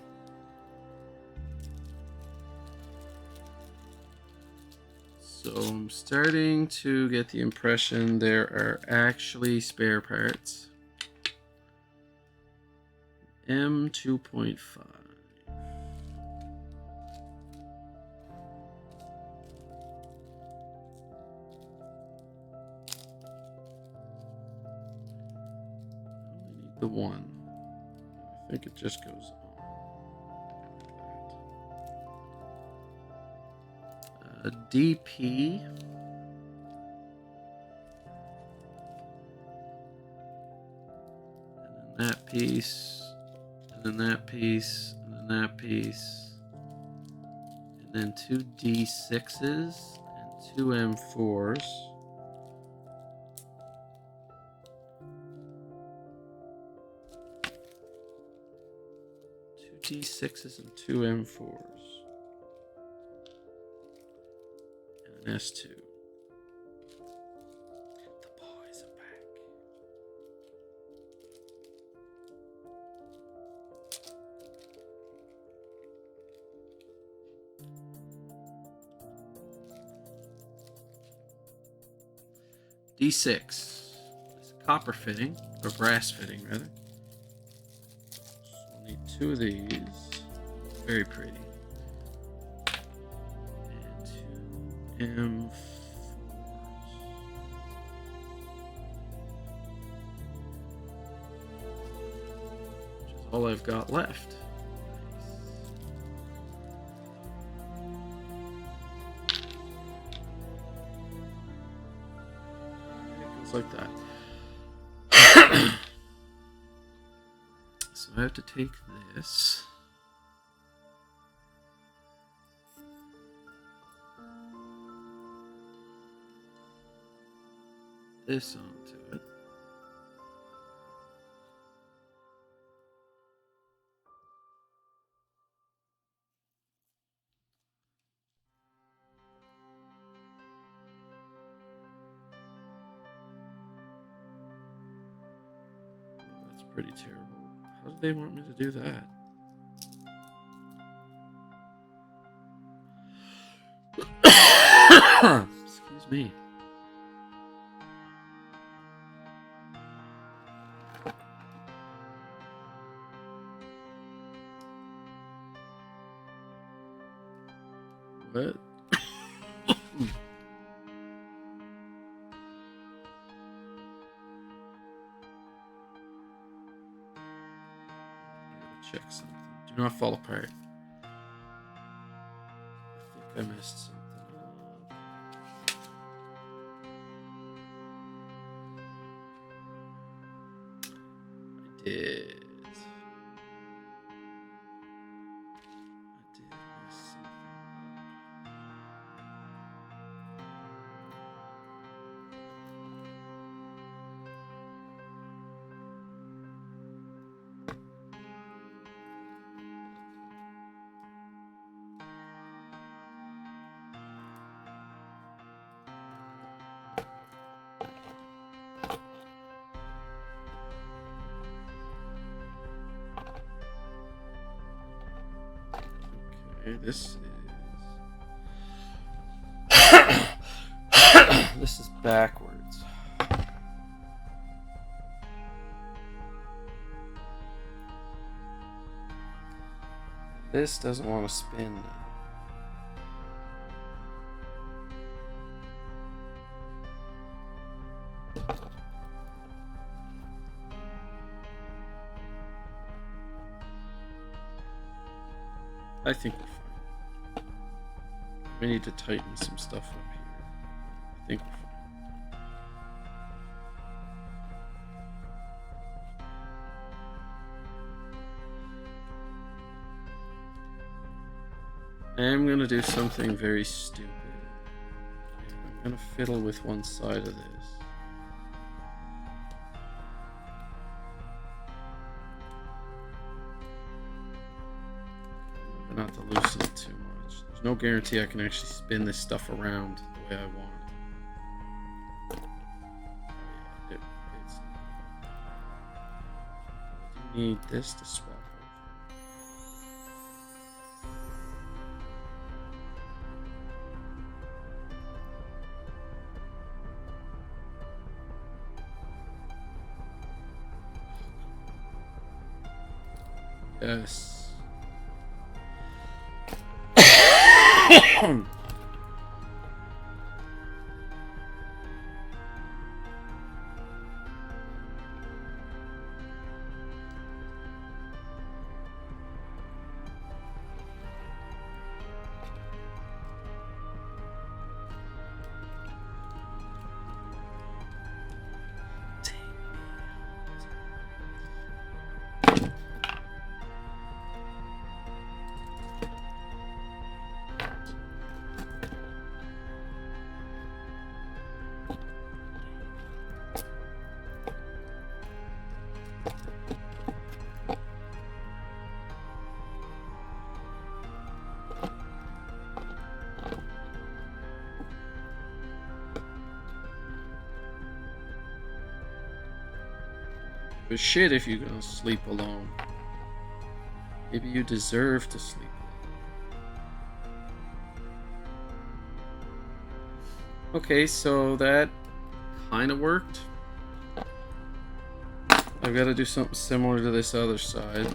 So I'm starting to get the impression there are actually spare parts. M2.5. The one. I think it just goes on. A DP. And then that piece. And then that piece. And then that piece. And then two D6s and two M4s. D6s and two M4s. And an S2. The boys are back. D6. It's a copper fitting, or brass fitting rather. Need two of these. Very pretty. And two M4s. Which is all I've got left. It goes like that. So I have to take this. This onto it. That's pretty terrible. How do they want me to do that? Excuse me. What? Check something. Do not fall apart. I think I messed something up. I did. Mess something Okay, this is this is backwards. This doesn't want to spin now. I think we're fine. We need to tighten some stuff up here. I think we're fine. I'm gonna do something very stupid. I'm gonna fiddle with one side of this. Not to loosen it too much. There's no guarantee I can actually spin this stuff around the way I want. It's I do need this to swap over. Yes. But shit if you're gonna sleep alone. Maybe you deserve to sleep alone. Okay, so that kind of worked. I've got to do something similar to this other side.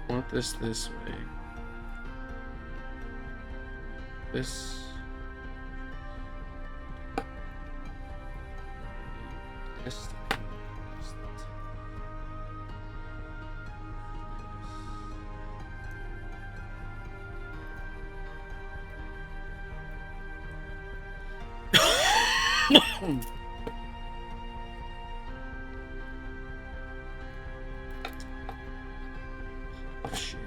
want this way. This. This. Oh, shit.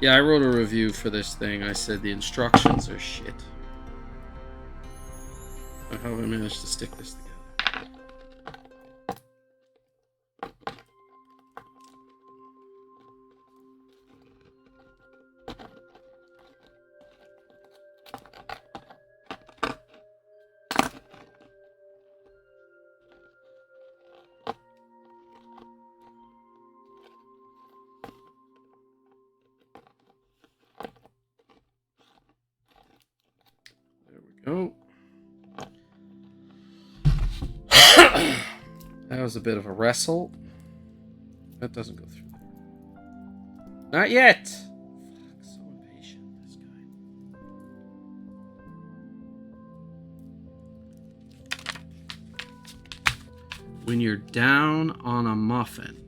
Yeah, I wrote a review for this thing. I said the instructions are shit. How have I managed to stick this together? Oh, that was a bit of a wrestle. That doesn't go through there. Not yet. Fuck, so impatient, this guy. When you're down on a muffin.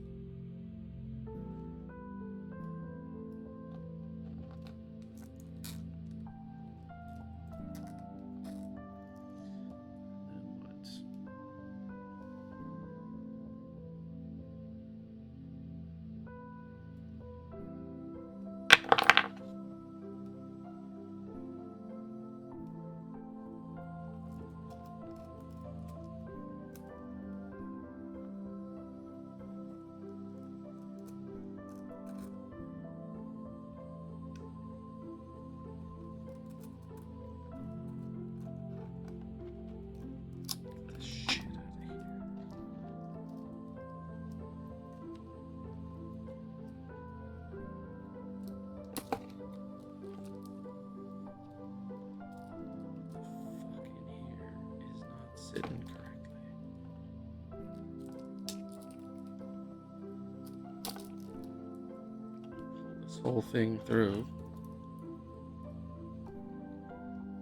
Whole thing through.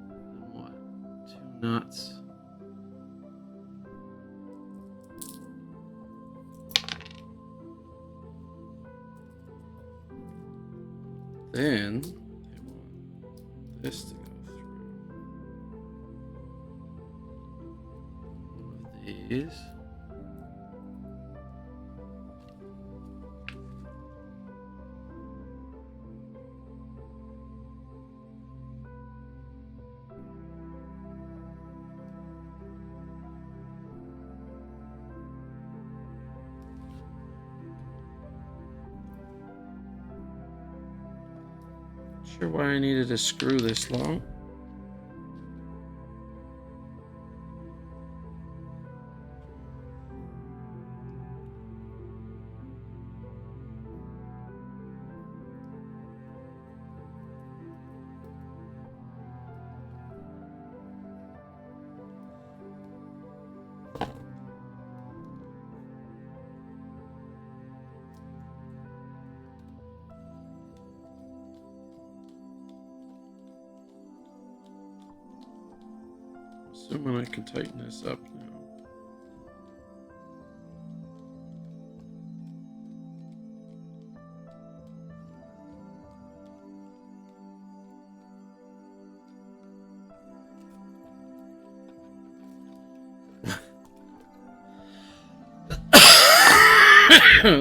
And what? 2 nuts. Then they want this to go through. One of these. Sure why I needed to screw this long. Assuming I can tighten this up now.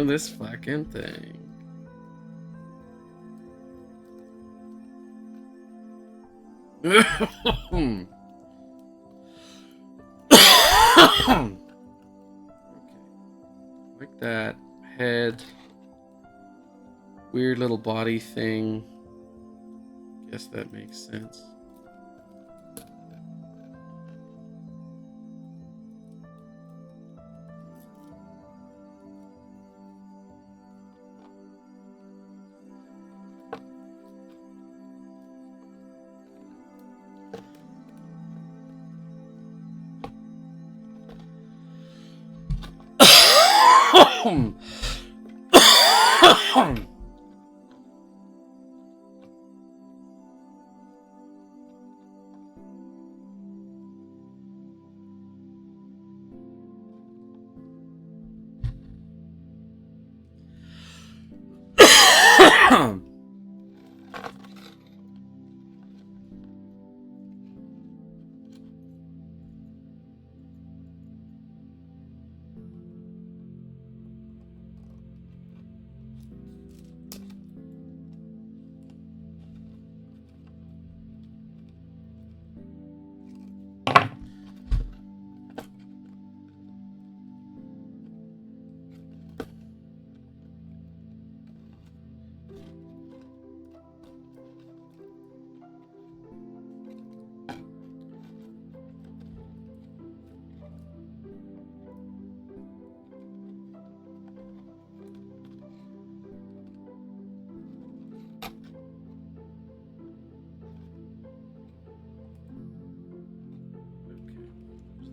This fucking thing. Okay. Like that. Head. Weird little body thing. Guess that makes sense.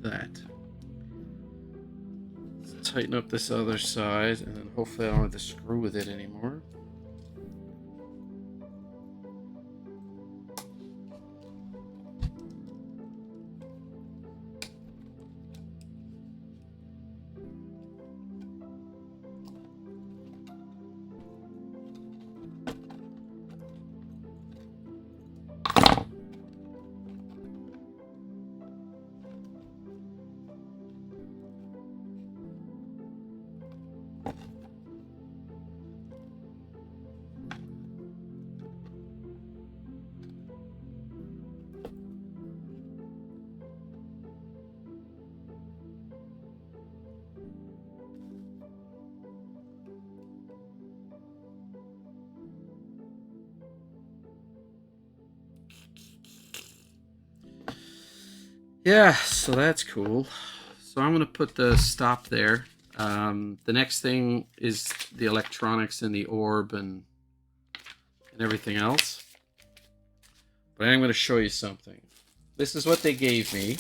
That. Let's tighten up this other side, and then hopefully I don't have to screw with it anymore. Yeah, so that's cool. So I'm going to put the stop there. The next thing is the electronics and the orb and everything else. But I'm going to show you something. This is what they gave me.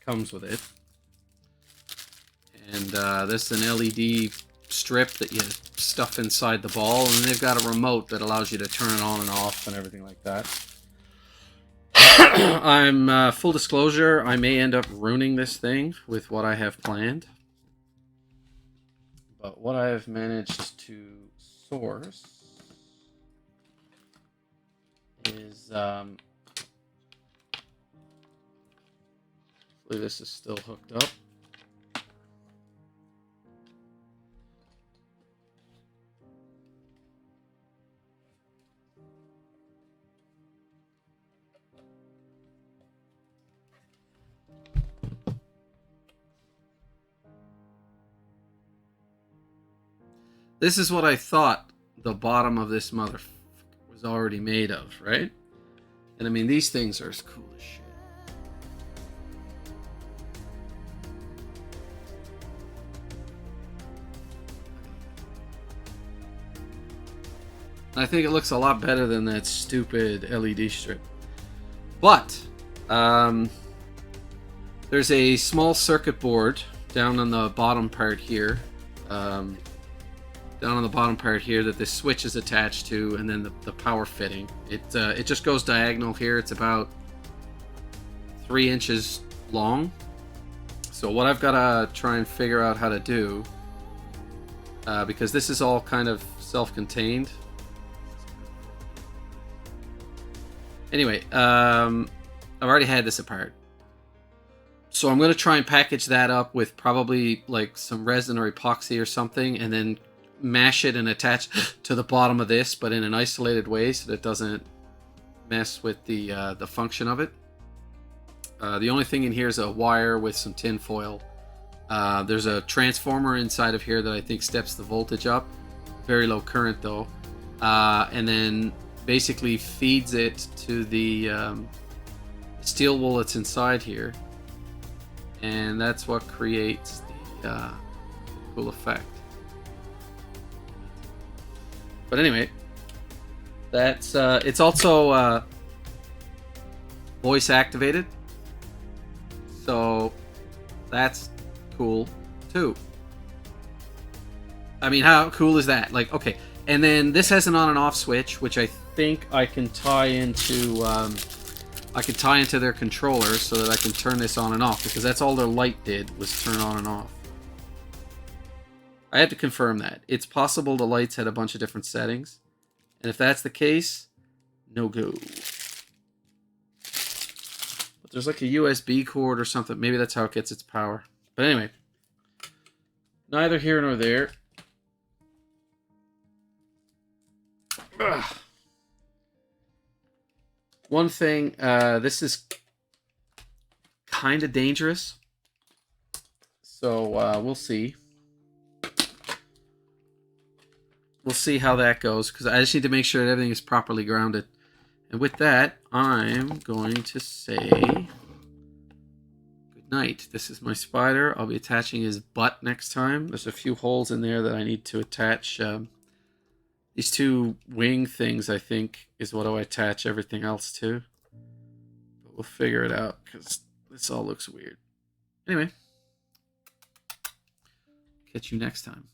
Comes with it. And this is an LED strip that you stuff inside the ball. And they've got a remote that allows you to turn it on and off and everything like that. I'm full disclosure, I may end up ruining this thing with what I have planned. But what I have managed to source is hopefully this is still hooked up. This is what I thought the bottom of this motherfucker was already made of, right? And I mean, these things are as cool as shit. I think it looks a lot better than that stupid LED strip. But, there's a small circuit board down on the bottom part here. Down on the bottom part here that this switch is attached to, and then the power fitting. It just goes diagonal here. It's about 3 inches long. So what I've got to try and figure out how to do, because this is all kind of self-contained. Anyway, I've already had this apart. So I'm going to try and package that up with probably like some resin or epoxy or something, and then mash it and attach to the bottom of this, but in an isolated way so that it doesn't mess with the function of it. The only thing in here is a wire with some tin foil. There's a transformer inside of here that I think steps the voltage up. Very low current though. And then basically feeds it to the steel wool that's inside here. And that's what creates the cool effect. But anyway, that's it's also voice activated, so that's cool too. I mean, how cool is that? Like, okay. And then this has an on and off switch, which I think I can tie into... I can tie into their controller so that I can turn this on and off, because that's all their light did, was turn on and off. I have to confirm that. It's possible the lights had a bunch of different settings. And if that's the case, no go. But there's like a USB cord or something. Maybe that's how it gets its power. But anyway, neither here nor there. Ugh. One thing, this is kind of dangerous. So we'll see. We'll see how that goes, because I just need to make sure that everything is properly grounded. And with that, I'm going to say good night. This is my spider. I'll be attaching his butt next time. There's a few holes in there that I need to attach. These two wing things, I think, is what I attach everything else to. But we'll figure it out, because this all looks weird. Anyway, catch you next time.